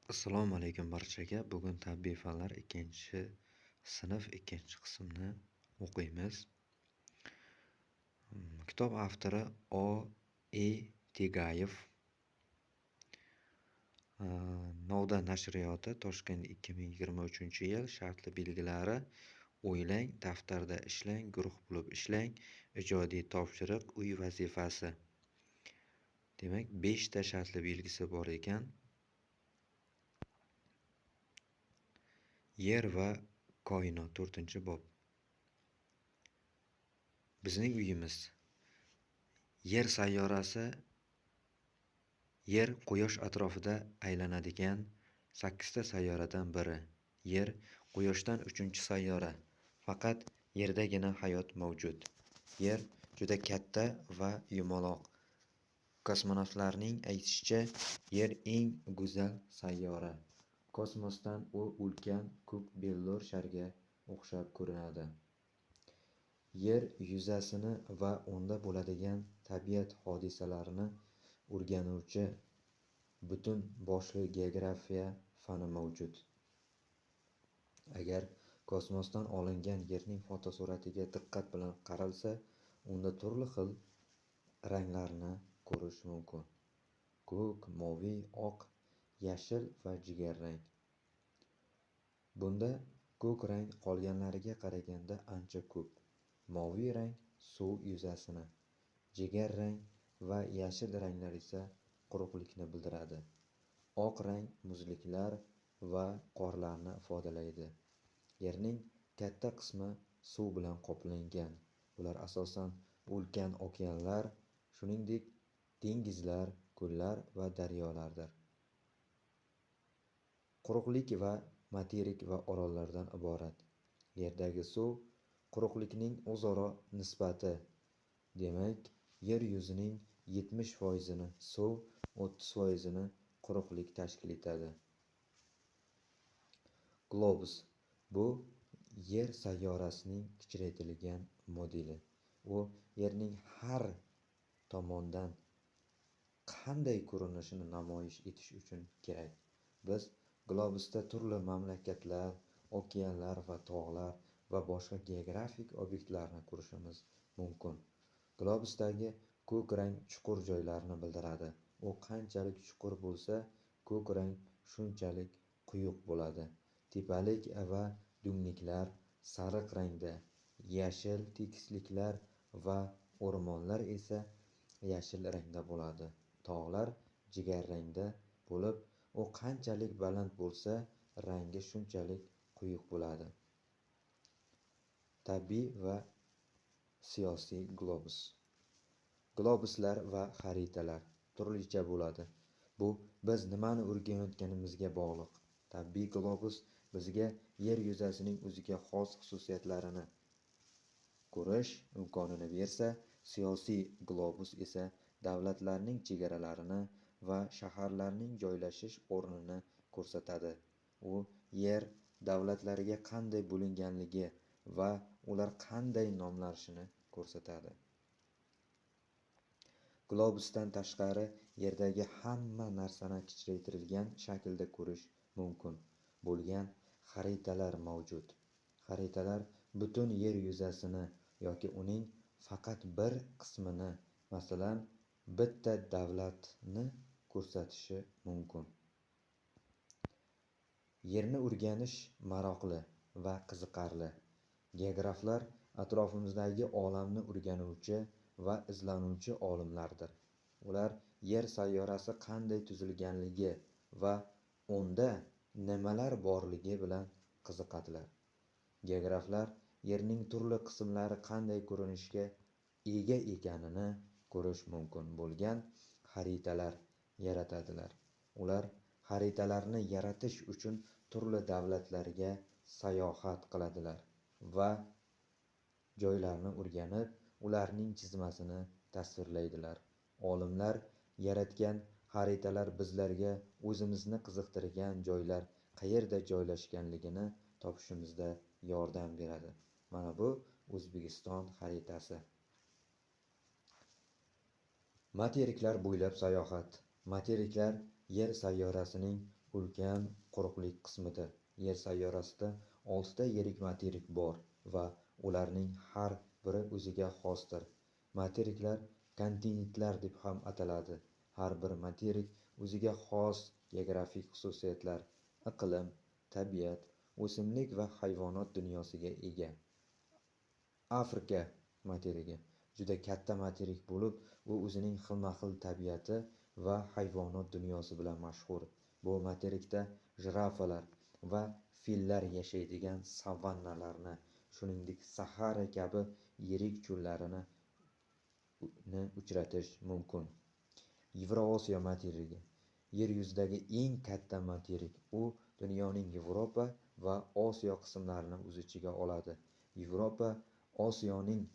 Assalomu alaykum barchaga. Bugun tabiiy fanlar 2-sinf 2-qismni o'qiymiz. Kitob avtori O.E. Tegayev. Novda nashriyoti, Toshkent 2023-yil. Shartli belgilari: o'ylang, daftarda ishlang, guruh bo'lib ishlang, ijodiy topshiriq, uy vazifasi. Demak, 5 ta shartli belgisi bor ekan. Yer va koinot 4-bob. Bizning uyimiz. Yer sayyorasi Yer Quyosh atrofida aylanadigan 8 ta sayyoradan biri. Yer Quyoshdan 3-sayyora. Faqat Yerdagina hayot mavjud. Yer juda katta va yumaloq. Kosmonavtlarning aytishicha, Yer eng go'zal sayyora. Kosmosdan u ulkan ko'k bellur sharga o'xshab ko'rinadi. Yer yuzasini va unda bo'ladigan tabiat hodisalarini o'rganuvchi butun boshli geografiya fani mavjud. Agar kosmosdan olingan Yerning fotosuratiga diqqat bilan qaralsa, unda turli xil ranglarni ko'rish mumkin. Ko'k, moviy, oq, yashil va jigarrang. Bunda ko'k rang qolganlariga qaraganda ancha ko'p. Moviy rang suv yuzasini, jigar rang va yashil ranglar esa quruqlikni bildiradi. Oq rang muzliklar va qorlarni ifodalaydi. Yerning katta qismi suv bilan qoplangan. Ular asosan ulkan okeanlar, shuningdek dengizlar, ko'llar va daryolardir. Quruqlik va materik va orollardan iborat. Yerdagi suv quruqlikning o'zaro nisbati. Demak, yer yuzining 70% suv, 30% quruqlik tashkil etadi. Globus bu Yer sayyorasining kichraytirilgan modeli. U Yerning har tomondan qanday ko'rinishini namoyish etish uchun kerak. Biz globusda turli mamlakatlar, okeanlar va tog'lar va boshqa geografik obyektlarni ko'rishimiz mumkin. Globusdagi ko'k rang chuqur joylarni bildiradi. U qanchalik chuqur bo'lsa, ko'k rang shunchalik quyuq bo'ladi. Tepalik va dungliklar sariq rangda, yashil tekisliklar va o'rmonlar esa yashil rangda bo'ladi. Tog'lar jigar rangda bo'lib, u qanchalik baland bo'lsa, rangi shunchalik quyuq bo'ladi. Tabiiy va siyosiy globus. Globuslar va xaritalar turlicha bo'ladi. Bu biz nimani o'rganayotganimizga bog'liq. Tabiiy globus bizga yer yuzasining o'ziga xos xususiyatlarini ko'rish imkonini bersa, siyosiy globus esa davlatlarning chegaralarini va shaharlarning joylashish o'rnini ko'rsatadi. U yer davlatlarga qanday bo'linganligi va ular qanday nomlanishini ko'rsatadi. Globusdan tashqari Yerdagi hamma narsani kichraytirilgan shaklda ko'rish mumkin bo'lgan xaritalar mavjud. Xaritalar butun yer yuzasini yoki uning faqat bir qismini, masalan, bitta davlatni ko'rsatishi mumkin. Yerni o'rganish maroqli va qiziqarli. Geograflar atrofimizdagi olamni o'rganuvchi va izlanuvchi olimlardir. Ular Yer sayyorasi qanday tuzilganligi va unda nimalar borligi bilan qiziqadilar. Geograflar Yerning turli qismlari qanday ko'rinishga ega ekanini ko'rish mumkin bo'lgan xaritalar yaratadilar. Ular xaritalarni yaratish uchun turli davlatlarga sayohat qiladilar va joylarni o'rganib, ularning chizmasini tasvirlaydilar. Olimlar yaratgan xaritalar bizlarga o'zimizni qiziqtirgan joylar qayerda joylashganligini topishimizda yordam beradi. Mana bu O'zbekiston xaritasi. Materiklar bo'ylab sayohat. Materiklar Yer sayyorasining ulkan quruqlik qismida. Yer sayyorasida 6 ta yirik materik bor va ularning har biri o'ziga xosdir. Materiklar kontinentlar deb ham ataladi. Har bir materik o'ziga xos geografik xususiyatlar, iqlim, tabiat, o'simlik va hayvonot dunyosiga ega. Afrika materigi juda katta materik bo'lib, u o'zining xilma-xil tabiati va hayvonot dunyosi bilan mashhur. Bu materikda jirafalar va fillar yashaydigan savannalarni, shuningdek Sahara kabi yirik cho'llarini uchratish mumkin. Yevrosiyo materigi yer yuzidagi eng katta materik. U dunyoning Yevropa va Osiyo qismlarini o'z ichiga oladi. Yevropa Osiyoning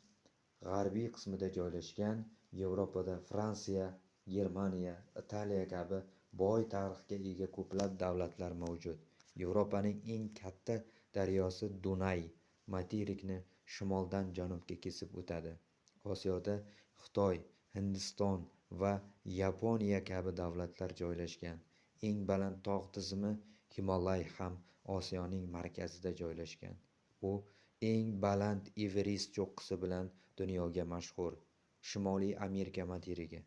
g'arbiy qismida joylashgan. Yevropada Fransiya, Germaniya, Italiya kabi boy tarixga ega ko'plab davlatlar mavjud. Yevropaning eng katta daryosi Dunay materikni shimoldan janubga kesib o'tadi. Osiyoda Xitoy, Hindiston va Yaponiya kabi davlatlar joylashgan. Eng baland tog' tizimi Himolay ham Osiyoning markazida joylashgan. U eng baland Everest cho'qqisi bilan dunyoga mashhur. Shimoliy Amerika materigi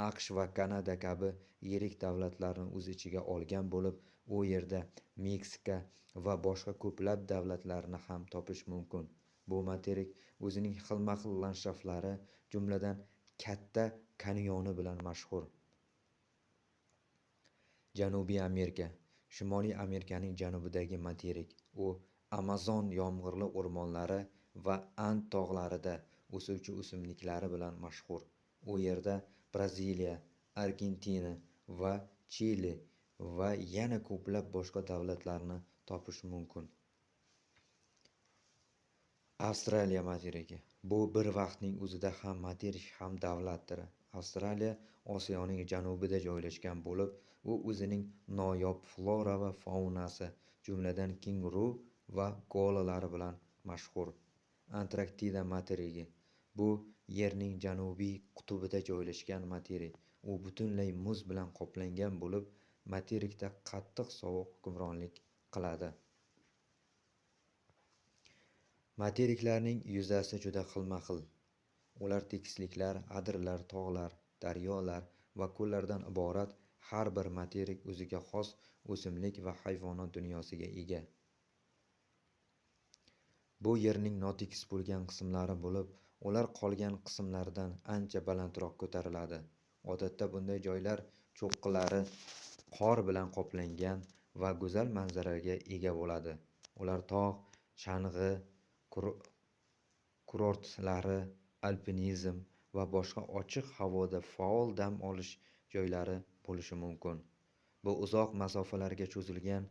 AQSh va Kanada kabi yirik davlatlarni o'z ichiga olgan bo'lib, u yerda Meksika va boshqa ko'plab davlatlarni ham topish mumkin. Bu materik o'zining xilma-xil landshaftlari, jumladan katta kanyoni bilan mashhur. Janubiy Amerika Shimoliy Amerikaning janubidagi materik. U Amazon yomg'irli o'rmonlari va And tog'larida o'suvchi o'simliklari bilan mashhur. U yerda Braziliya, Argentina va Chili va yana ko'plab boshqa davlatlarni topish mumkin. Avstraliya materigi bu bir vaqtning o'zida ham materik ham davlatdir. Avstraliya Osiyoning janubida joylashgan bo'lib, u o'zining noyob flora va faunasi, jumladan kenguru va koalalari bilan mashhur. Antarktida materigi bu Yerning janubiy qutbida joylashgan materik. U butunlay muz bilan qoplangan bo'lib, materikda qattiq sovuq hukmronlik qiladi. Materiklarning yuzasi juda xilma-xil. Ular tekisliklar, adirlar, tog'lar, daryolar va ko'llardan iborat. Har bir materik o'ziga xos o'simlik va hayvonot dunyosiga ega. Bu yerning notekis bo'lgan qismlari bo'lib, ular qolgan qismlardan ancha balandroq ko'tariladi. Odatda bunday joylar cho'qqilari qor bilan qoplangan va go'zal manzaraga ega bo'ladi. Ular tog', chang'i, kurortlari, alpinizm va boshqa ochiq havoda faol dam olish joylari bo'lishi mumkin. Bu uzoq masofalarga cho'zilgan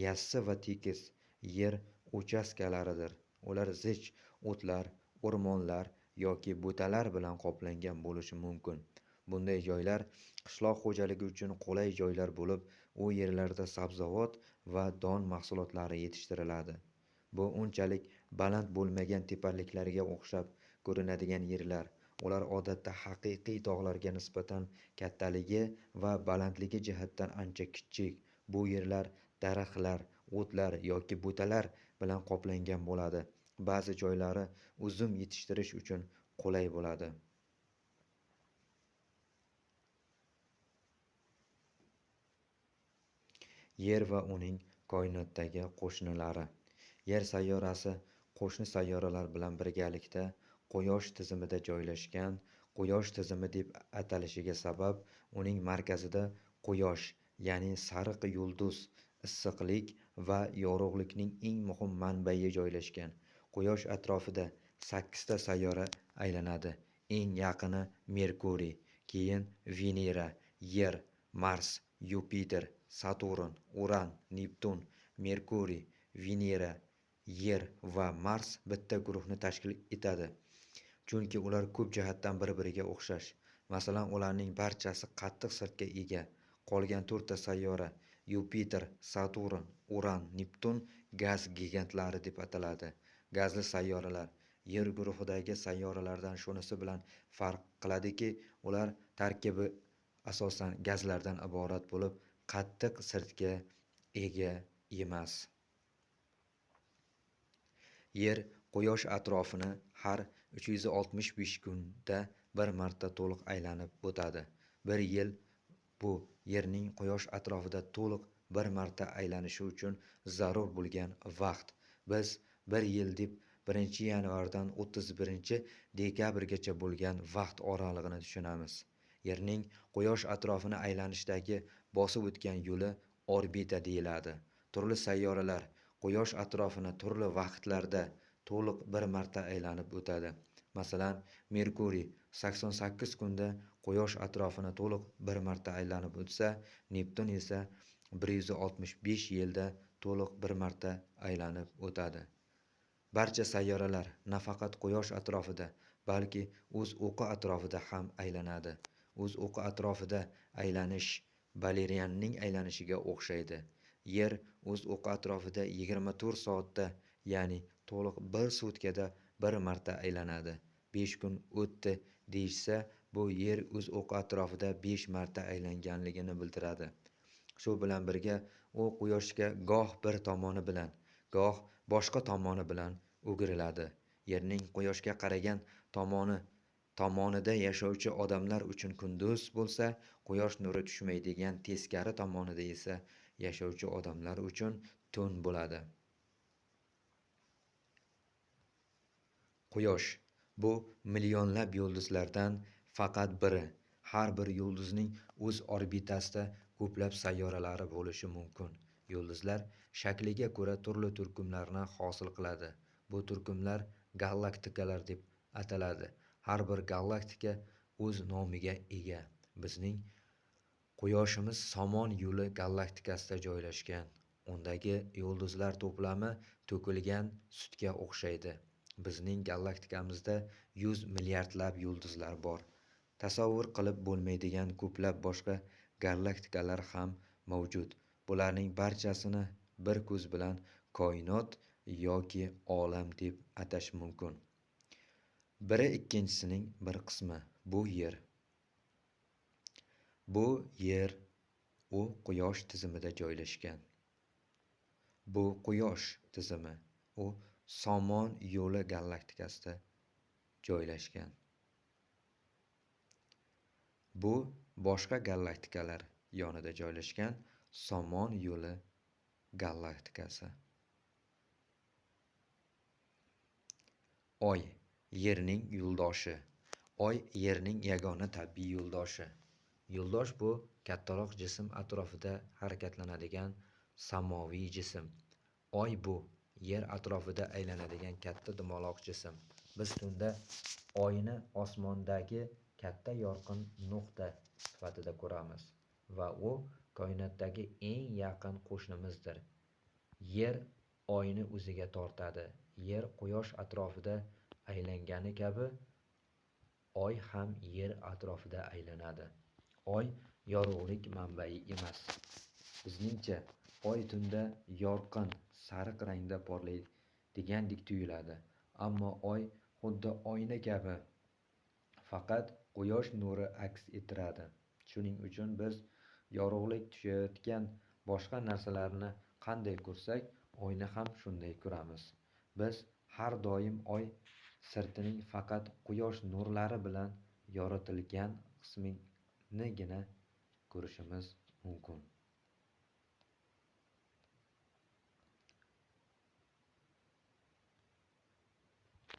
yassi va tekis yer uchastkalaridir. Ular zich o'tlar, o'rmonlar yoki butalar bilan qoplangan bo'lishi mumkin. Bunday joylar qishloq xo'jaligi uchun qulay joylar bo'lib, u yerlarda sabzavot va don mahsulotlari yetishtiriladi. Bu unchalik baland bo'lmagan tepaliklarga o'xshab ko'rinadigan yerlar. Ular odatda haqiqiy tog'larga nisbatan kattaligi va balandligi jihatdan ancha kichik. Bu yerlar daraxtlar, o'tlar yoki butalar bilan qoplangan bo'ladi. Ba'zi joylari uzum yetishtirish uchun qulay bo'ladi. Yer va uning koinotdagi qo'shnilari. Yer sayyorasi qo'shni sayyoralar bilan birgalikda Quyosh tizimida joylashgan. Quyosh tizimi deb atalishiga sabab uning markazida Quyosh, ya'ni sariq yulduz, issiqlik va yorug'likning eng muhim manbai joylashgan. Quyosh atrofida 8 ta sayyora aylanadi. Eng yaqini Merkuriy, keyin Venera, Yer, Mars, Yupiter, Saturn, Uran, Neptun. Merkuriy, Venera, Yer va Mars bitta guruhni tashkil etadi. Chunki ular ko'p jihatdan bir-biriga o'xshash. Masalan, ularning barchasi qattiq sirtga ega. Qolgan 4 ta sayyora Yupiter, Saturn, Uran, Neptun gaz gigantlari deb ataladi. Gazli sayyoralar Yer guruhidagi sayyoralardan shunisi bilan farq qiladiki, ular tarkibi asosan gazlardan iborat bo'lib, qattiq sirtga ega emas. Yer Quyosh atrofini har 365 kunda bir marta to'liq aylanib o'tadi. Bir yil bu Yerning Quyosh atrofida to'liq bir marta aylanishi uchun zarur bo'lgan vaqt. Biz bir yil deb 1-yanvardan 31-dekabrgacha bo'lgan vaqt oralig'ini tushunamiz. Yerning Quyosh atrofini aylanishdagi bosib o'tgan yo'li orbita deyiladi. Turli sayyoralar Quyosh atrofini turli vaqtlarda to'liq bir marta aylanib o'tadi. Masalan, Merkuriy 88 kunda Quyosh atrofini to'liq bir marta aylanib o'tsa, Neptun esa 165 yilda to'liq bir marta aylanib o'tadi. Barcha sayyoralar nafaqat Quyosh atrofida, balki o'z o'qi atrofida ham aylanadi. O'z o'qi atrofida aylanish Valerianning aylanishiga o'xshaydi. Yer o'z o'qi atrofida 24 soatda, ya'ni to'liq 1 sutkada bir marta aylanadi. 5 kun o'tdi deyishsa, bu Yer o'z o'qi atrofida 5 marta aylanganligini bildiradi. Shu bilan birga u Quyoshga goh bir tomoni bilan, goh boshqa tomoni bilan o'giriladi. Yerning Quyoshga qaragan tomonida yashovchi odamlar uchun kunduz bo'lsa, Quyosh nuri tushmaydigan teskari tomonida esa yashovchi odamlar uchun tun bo'ladi. Quyosh bu millionlab yulduzlardan faqat biri. Har bir yulduzning o'z orbitasida ko'plab sayyoralari bo'lishi mumkin. Yulduzlar shakliga ko'ra turli turkumlarni hosil qiladi. Bu turkumlar galaktikalar deb ataladi. Har bir galaktika o'z nomiga ega. Bizning Quyoshimiz Somon yo'li galaktikasida joylashgan. Undagi yulduzlar to'plami to'kilgan sutga o'xshaydi. Bizning galaktikamizda 100 milliardlab yulduzlar bor. Tasavvur qilib bo'lmaydigan ko'plab boshqa galaktikalar ham mavjud. Bularning barchasini bir ko'z bilan koinot yoki olam deb atash mumkin. Biri ikkinchisining bir qismi. Bu Yer u Quyosh tizimida joylashgan. Bu Quyosh tizimi u Somon yo'li galaktikasida joylashgan. Bu boshqa galaktikalar yonida joylashgan Somon yo'li galaktikasi. Oy Yerning yo'ldoshi. Oy Yerning yagona tabiiy yo'ldoshi. Yo'ldosh bu kattaroq jism atrofida harakatlanadigan samoviy jism. Oy bu Yer atrofida aylanadigan katta dumaloq jism. Biz tunda Oyni osmondagi katta yorqin nuqta sifatida ko'ramiz va u koinotdagi eng yaqin qo'shnimizdir. Yer Oyni o'ziga tortadi. Yer Quyosh atrofida aylangani kabi Oy ham Yer atrofida aylanadi. Oy yorug'lik manbai emas. Bizningcha Oy tunda yorqin sariq rangda porlaydigandek tuyuladi. Ammo Oy xuddi oyna kabi faqat Quyosh nuri aks ettiradi. Shuning uchun biz yorug'lik tushayotgan boshqa narsalarni qanday ko'rsak, Oyni ham shunday ko'ramiz. Biz har doim Oy sirtining faqat Quyosh nurlari bilan yoritilgan qisminigina ko'rishimiz mumkin.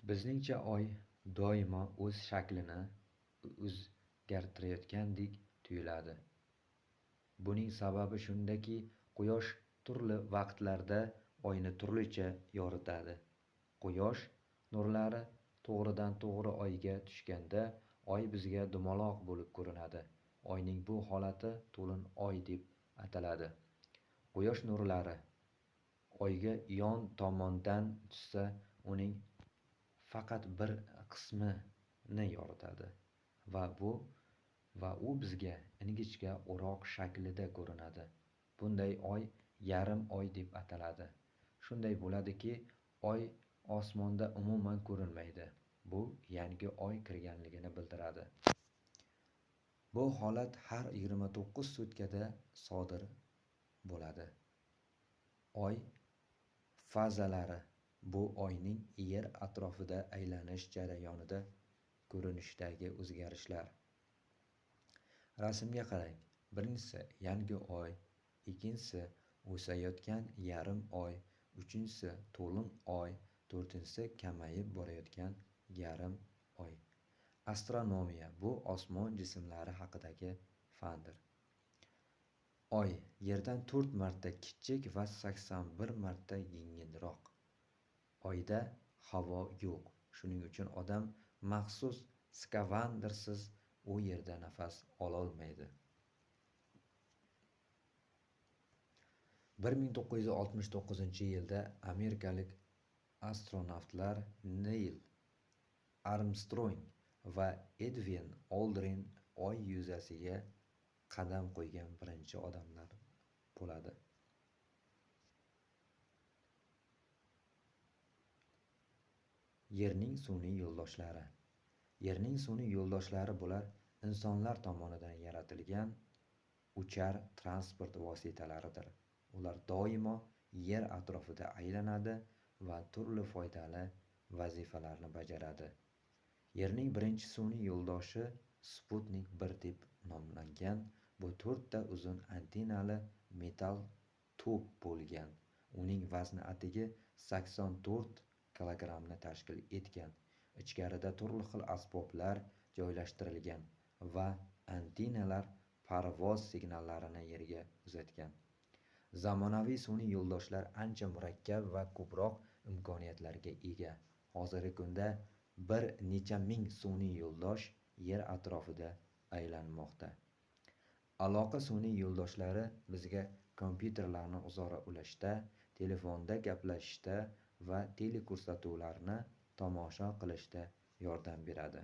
Bizningcha Oy doimo o'z shaklini o'zgartirayotgandek tuyuladi. Buning sababi shundaki, Quyosh turli vaqtlarda Oyni turlicha yoritadi. Quyosh nurlari to'g'ridan to'g'ri Oyga tushganda, Oy bizga dumaloq bo'lib ko'rinadi. Oyning bu holati to'lin Oy deb ataladi. Quyosh nurlari Oyga yon tomondan tushsa, uning faqat bir qismini yoritadi va u bizga ingichka o'roq shaklida ko'rinadi. Bunday Oy yarim Oy deb ataladi. Shunday bo'ladiki, Oy osmonda umuman ko'rinmaydi. Bu yangi Oy kirganligini bildiradi. Bu holat har 29 sutkada sodir bo'ladi. Oy fazalari bu oyning yer atrofida aylanish jarayonida ko'rinishdagi o'zgarishlar. Rasmga qarang. Birinchisi yangi oy, ikkinchisi o'sayotgan yarim oy, uchinchisi to'lin oy, to'rtinchisi kamayib borayotgan yarim oy. Astronomiya bu osmon jismlari haqidagi fandir. Oy Yerdan 4 marta kichik va 81 marta yengilroq. Oyda havo yo'q. Shuning uchun odam maxsus skafandrsiz u yerda nafas ololmaydi. 1969-yilda amerikalik astronavtlar Neil Armstrong va Edwin Aldrin Oy yuzasiga qadam qo'ygan birinchi odamlar bo'ladi. Yerning sun'iy yo'ldoshlari. Yerning sun'iy yo'ldoshlari bular insonlar tomonidan yaratilgan uchar transport vositalaridir. Ular doimo yer atrofida aylanadi va turli foydali vazifalarni bajaradi. Yerning birinchi sun'iy yo'ldoshi Sputnik 1 deb nomlangan. Bu 4 ta uzun antennali metall to'p bo'lgan. Uning vazni atigi 84 kilogrammni tashkil etgan. Ichkarida turli xil asboblar joylashtirilgan va antennalar parvoz signallarini yerga uzatgan. Zamonaviy sun'iy yo'ldoshlar ancha murakkab va ko'proq imkoniyatlarga ega. Hozirgi kunda bir necha ming sun'iy yo'ldosh yer atrofida aylanmoqda. Aloqa sun'iy yo'ldoshlari bizga kompyuterlarni o'zaro ulashda, telefonda gaplashishda va teleko'rsatuvlarni tomosha qilishda yordam beradi.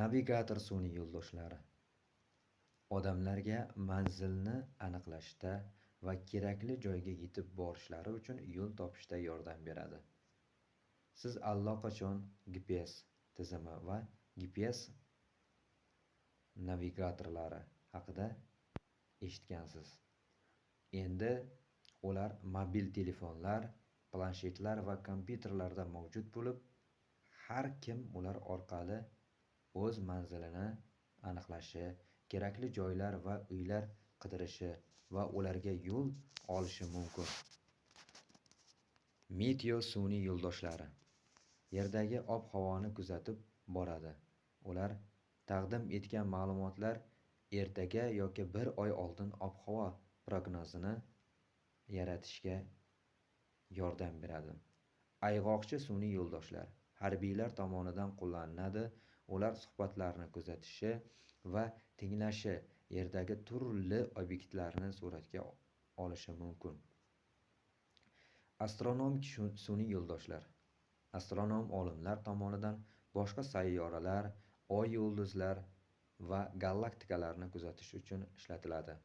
Navigator sun'iy yo'ldoshlari odamlarga manzilni aniqlashda va kerakli joyga yetib borishlari uchun yo'l topishda yordam beradi. Siz allaqachon GPS tizimi va GPS navigatorlari haqida eshitgansiz. Endi ular mobil telefonlar, planshetlar va kompyuterlarda mavjud bo'lib, har kim ular orqali o'z manzilini aniqlashi, kerakli joylar va uylar qidirishi va ularga yo'l olishi mumkin. Meteo sun'iy yo'ldoshlari Yerdagi ob-havoni kuzatib boradi. Ular taqdim etgan ma'lumotlar ertaga yoki bir oy oldin ob-havo prognozini yaratishga yordam beradi. Ayg'oqchi sun'iy yo'ldoshlar harbiylar tomonidan qo'llaniladi. Ular suhbatlarni kuzatishi va tinglashi, yerdagi turli obyektlarni suratga olishi mumkin. Astronomik sun'iy yo'ldoshlar astronom olimlar tomonidan boshqa sayyoralar, oy yulduzlar va galaktikalarni kuzatish uchun ishlatiladi.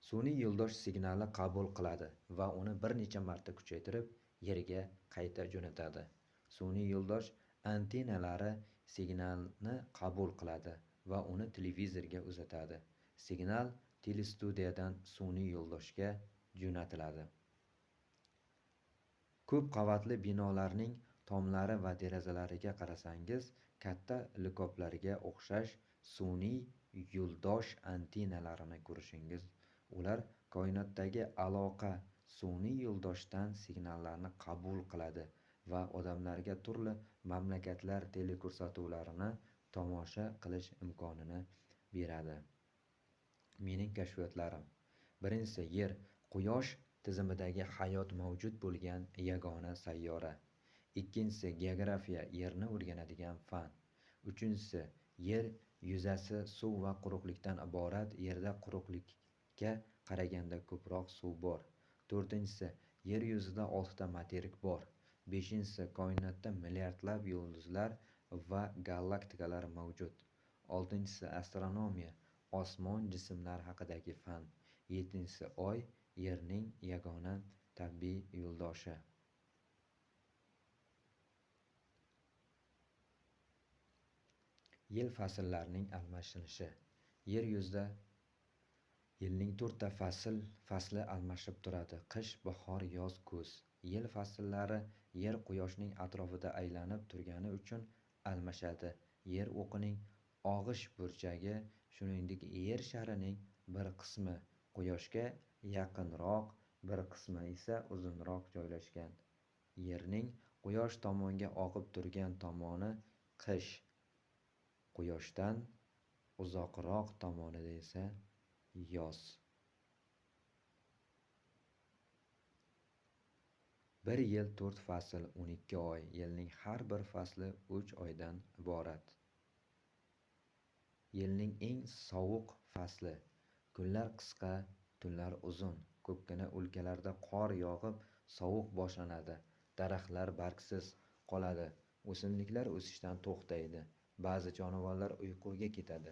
Sun'iy yo'ldosh signalni qabul qiladi va uni bir necha marta kuchaytirib yerga qayta jo'natadi. Sun'iy yo'ldosh antennalari signalni qabul qiladi va uni televizorga uzatadi. Signal telestudiyadan sun'iy yo'ldoshga jo'natiladi. Ko'p qavatli binolarning tomlari va derazalariga qarasangiz, katta likoplarga o'xshash sun'iy yo'ldosh antennalarini ko'rishingiz. Ular koinotdagi aloqa sun'iy yo'ldoshdan signallarni qabul qiladi va odamlarga turli mamlakatlar teleko'rsatuvlarini tomosha qilish imkonini beradi. Mening kashfiyotlarim. Birinchisi, Yer Quyosh tizimidagi hayot mavjud bo'lgan yagona sayyora. Ikkinchisi, geografiya Yerni o'rganadigan fan. Uchinchisi, Yer yuzasi suv va quruqlikdan iborat. Yerda quruqlikka qaraganda ko'proq suv bor. To'rtinchisi, Yer yuzida 6 ta materik bor. Beshinchisi, koinotda milliardlab yulduzlar va galaktikalar mavjud. Oltinchisi, astronomiya osmon jismlari haqidagi fan. Yettinchisi, Oy Yerning yagona tabiiy yo'ldoshi. Yil fasllarining almashishi. Yer yuzida yilning 4 ta fasli almashib turadi: qish, bahor, yoz, kuz. Yil fasllari yer quyoshning atrofida aylanib turgani uchun almashadi. Yer o'qining og'ish burchagi, shuningdek yer sharining bir qismi quyoshga yaqinroq, bir qismi esa uzunroq joylashgan. Yerning quyosh tomonga oqib turgan tomoni qish, quyoshdan uzoqroq tomonida esa yoz. Bir yil 4 fasl, 12 oy. Yilning har bir fasli 3 oydan iborat. Yilning eng sovuq fasli. Kunlar qisqa, tunlar uzun. Ko'pgina o'lkalarda qor yog'ib, sovuq boshlanadi. Daraxtlar bargsiz qoladi. O'simliklar o'sishdan to'xtaydi. Ba'zi jonivorlar uyquga ketadi.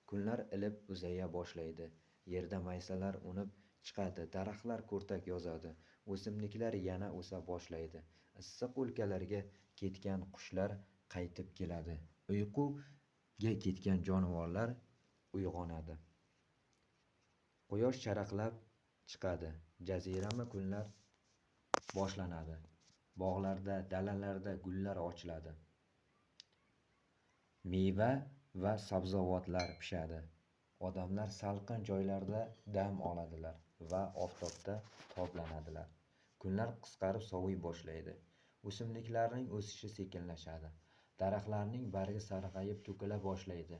Kunlar ilib uzaya boshlaydi. Yerda maysalar unib chiqadi. Daraxtlar ko'rtak yozadi. O'simliklar yana o'sa boshlaydi. Issiq o'lkalarga ketgan qushlar qaytib keladi. Uyquga ketgan jonivorlar uyg'onadi. Quyosh charaqlab chiqadi. Jazirama kunlar boshlanadi. Bog'larda, dalalarda gullar ochiladi. Meva va sabzavotlar pishadi. Odamlar salqin joylarda dam oladilar va oftobda toblanadilar. Kunlar qisqarib soviy boshlaydi. O'simliklarning o'sishi sekinlashadi. Daraxtlarning bargi sarg'ayib to'kila boshlaydi.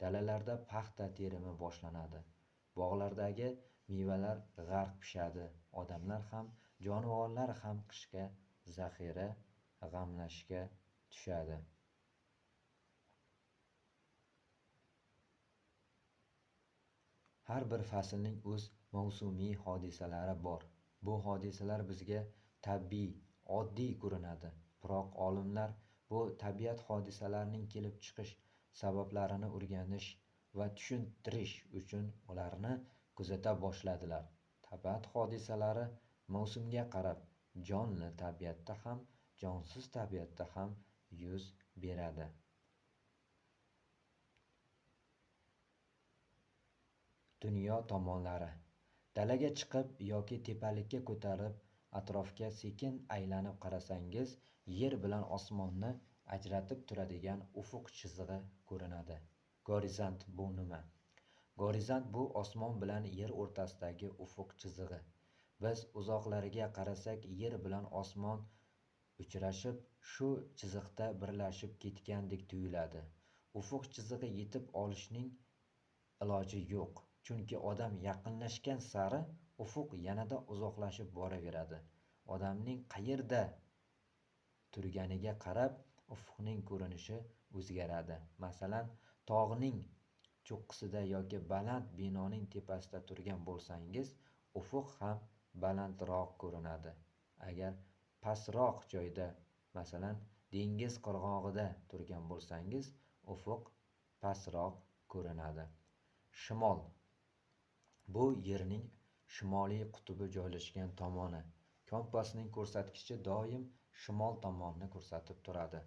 Dalalarda paxta terimi boshlanadi. Bog'lardagi mevalar g'arq pishadi. Odamlar ham, jonivorlar ham qishga zaxira g'amlashga tushadi. Har bir faslning o'z mavsumiy hodisalari bor. Bu hodisalar bizga tabiiy, oddiy ko'rinadi. Biroq olimlar bu tabiat hodisalarining kelib chiqish sabablarini o'rganish va tushuntirish uchun ularni kuzata boshladilar. Tabiat hodisalari mavsumga qarab jonli tabiatda ham, jonsiz tabiatda ham yuz beradi. Dunyo tomonlari. Dalaga chiqib yoki tepalikka ko'tarib, atrofga sekin aylanib qarasangiz, yer bilan osmonni ajratib turadigan ufuq chizig'i ko'rinadi. Gorizont bu nima? Gorizont bu osmon bilan yer o'rtasidagi ufuq chizig'i. Biz uzoqlariga qarasak, yer bilan osmon uchrashib, shu chiziqda birlashib ketgandek tuyuladi. Ufuq chizig'i yetib olishning iloji yo'q. Chunki odam yaqinlashgan sari ufuq yanada uzoqlashib boraveradi. Odamning qayerda turganiga qarab ufuqning ko'rinishi o'zgaradi. Masalan, tog'ning cho'qqisida yoki baland binoning tepasida turgan bo'lsangiz, ufuq ham balandroq ko'rinadi. Agar pastroq joyda, masalan, dengiz qirg'og'ida turgan bo'lsangiz, ufuq pastroq ko'rinadi. Shimol. Bu yerning shimoliy qutbi joylashgan tomoni. Kompasning ko'rsatkichi doim shimol tomonni ko'rsatib turadi.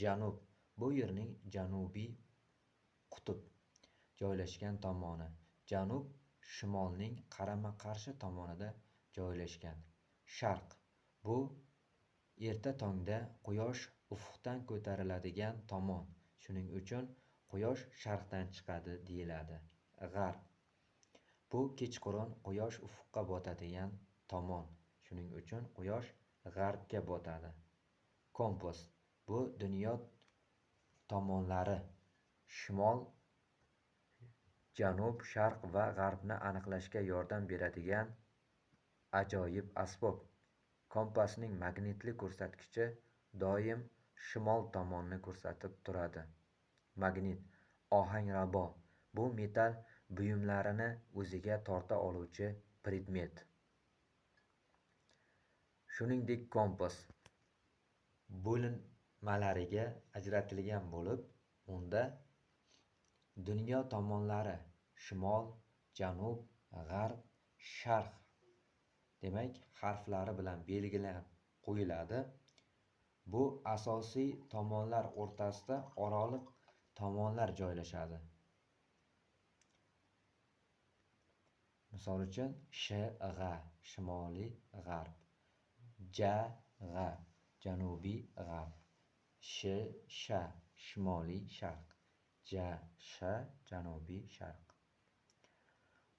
Janub. Bu yerning janubiy qutb joylashgan tomoni. Janub shimolning qarama-qarshi tomonida joylashgan. Sharq. Bu erta tongda quyosh ufqdan ko'tariladigan tomon. Shuning uchun quyosh sharqdan chiqadi deyiladi. G'arb. Bu kechqurun quyosh ufqqa botadigan tomon. Shuning uchun quyosh g'arbga botadi. Kompas. Bu dunyo tomonlari. Shimol, janub, sharq va g'arbni aniqlashga yordam beradigan ajoyib asbob. Kompasning magnitli ko'rsatkichi doim shimol tomonni ko'rsatib turadi. Magnit. Ohangrabo. Bu metall buyumlarini o'ziga torta oluvchi predmet. Shuningdek, kompas bo'linmalariga ajratilgan bo'lib, unda dunyo tomonlari shimol, janub, g'arb, sharq demak harflari bilan belgilab qo'yiladi. Bu asosiy tomonlar o'rtasida oraliq tomonlar joylashadi. Misol uchun Sh-g'a shimoliy g'arb, Ja-g'a janubiy g'arb, Sh-sha shimoliy sharq, Ja-sha janubiy sharq.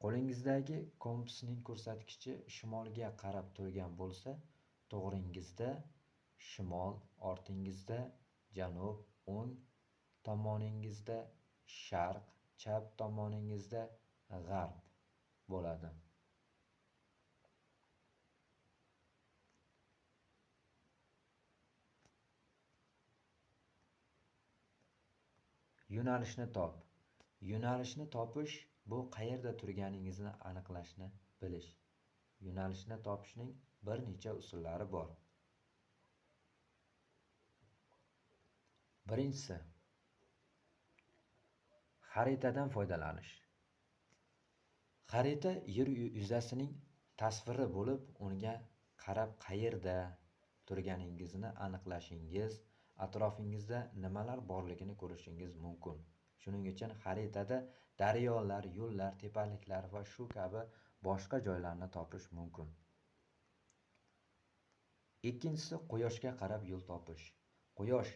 Qo'lingizdagi kompasning ko'rsatkichi shimolga qarab turgan bo'lsa, to'g'ringizda shimol, ortingizda janub, o'ng tomoningizda sharq, chap tomoningizda g'arb bo'ladi. Yo'nalishni top. Yo'nalishni topish bu qayerda turganingizni aniqlashni bilish. Yo'nalishni topishning bir necha usullari bor. Birinchisi, xaritadan foydalanish. Xarita yer yuzasining tasviri bo'lib, unga qarab qayerda turganingizni aniqlashingiz, atrofingizda nimalar borligini ko'rishingiz mumkin. Shuning uchun xaritada daryolar, yo'llar, tepaliklar va shu kabi boshqa joylarni topish mumkin. Ikkinchisi, quyoshga qarab yo'l topish. Quyosh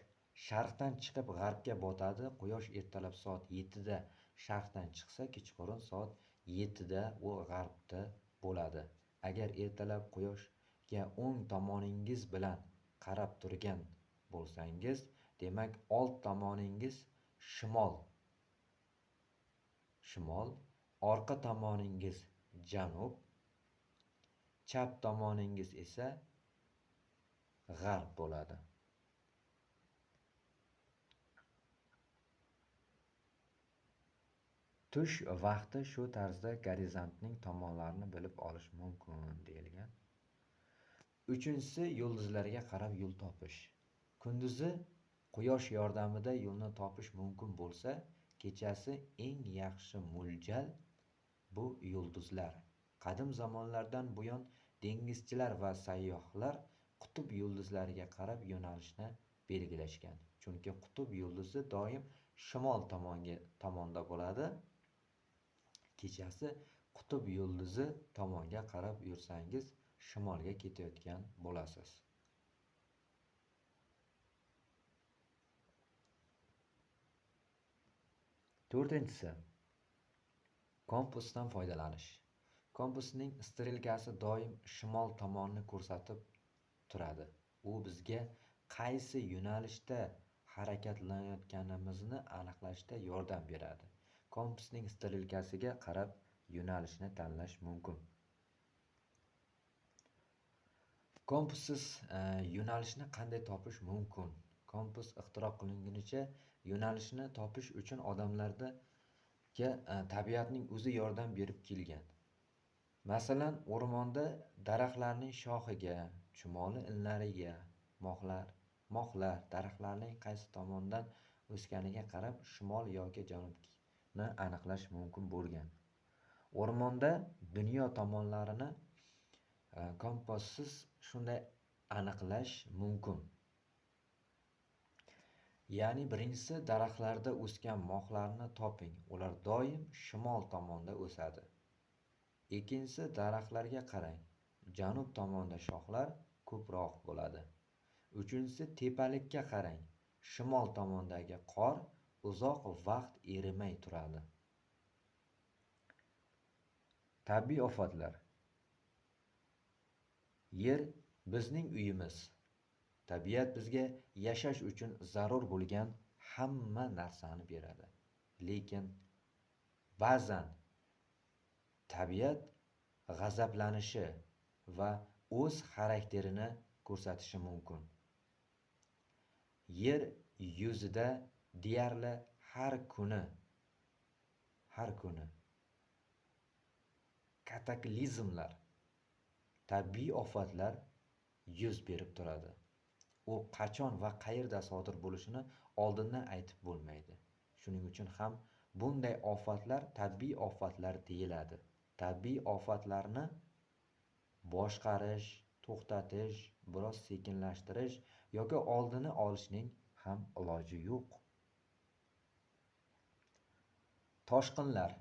sharqdan chiqib g'arbga botadi. Quyosh ertalab soat 7 da sharqdan chiqsa, kechqurun soat 7 da u g'arbda bo'ladi. Agar ertalab quyoshga o'ng tomoningiz bilan qarab turgan bo'lsangiz, demak old tomoningiz shimol, orqa tomoningiz janub, chap tomoningiz esa g'arb bo'ladi. Tush vaqti shu tarzda gorizantning tomonlarini bilib olish mumkin deyilgan. Uchinchisi, yulduzlarga qarab yo'l topish. Kunduzi quyosh yordamida yo'lni topish mumkin bo'lsa, kechasi eng yaxshi mo'ljal bu yulduzlar. Qadim zamonlardan buyon dengizchilar va sayyohlar qutb yulduzlariga qarab yo'nalishni belgilashgan. Chunki qutb yulduzi doim shimol tomonda bo'ladi. Kechasi qutb yulduzi tomonga qarab yursangiz, shimolga ketayotgan bo'lasiz. To'rtinchisi, kompasdan foydalanish. Kompasning strelkasi doim shimol tomonni ko'rsatib turadi. U bizga qaysi yo'nalishda harakatlanayotganimizni aniqlashda yordam beradi. Kompasning strelkasiga qarab yo'nalishni tanlash mumkin. Kompassiz yo'nalishni qanday topish mumkin? Kompas ixtiro qilingunicha yo'nalishni topish uchun odamlarga tabiatning o'zi yordam berib kelgan. Masalan, o'rmonda daraxtlarning shoxiga, chumoli inlariga, moxlar daraxtlarning qaysi tomondan o'sganiga qarab shimol yoki janubni aniqlash mumkin bo'lgan. O'rmonda dunyo tomonlarini kompassiz shunday aniqlash mumkin. Ya'ni birinchisi, daraxtlarda o'sgan moxlarni toping. Ular doim shimol tomonda o'sadi. Ikkinchisi, daraxtlarga qarang. Janub tomonda shoxlar ko'proq bo'ladi. Uchinchisi, tepalikka qarang. Shimol tomondagi qor uzoq vaqt erimay turadi. Tabiiy ofatlar. Yer bizning uyimiz. Tabiat bizga yashash uchun zarur bo'lgan hamma narsani beradi. Lekin ba'zan tabiat g'azablanishi va o'z xarakterini ko'rsatishi mumkin. Yer yuzida deyarli har kuni kataklizmlar, tabiiy ofatlar yuz berib turadi. U qachon va qayerda sodir bo'lishini oldindan aytib bo'lmaydi. Shuning uchun ham bunday ofatlar tabiiy ofatlar deyiladi. Tabiiy ofatlarni boshqarish, to'xtatish, biroz sekinlashtirish yoki oldini olishning ham iloji yo'q. Toshqinlar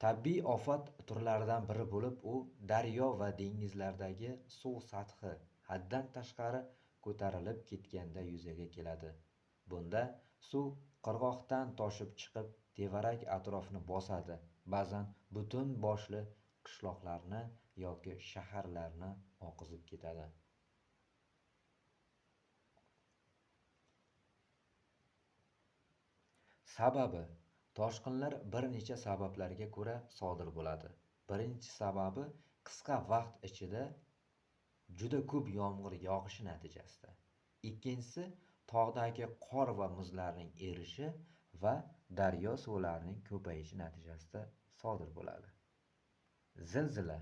tabiiy ofat turlaridan biri bo'lib, u daryo va dengizlardagi suv sathi haddan tashqari ko'tarilib ketganda yuzaga keladi. Bunda suv qirg'oqdan toshib chiqib, tevarak atrofni bosadi, ba'zan butun boshli qishloqlarni yoki shaharlarni oqizib ketadi. Sababi toshqinlar bir necha sabablarga ko'ra sodir bo'ladi. Birinchi sababi qisqa vaqt ichida juda ko'p yomg'ir yog'ishi natijasida. Ikkinchisi tog'dagi qor va muzlarning erishi va daryo suvlarining ko'payishi natijasida sodir bo'ladi. Zilzila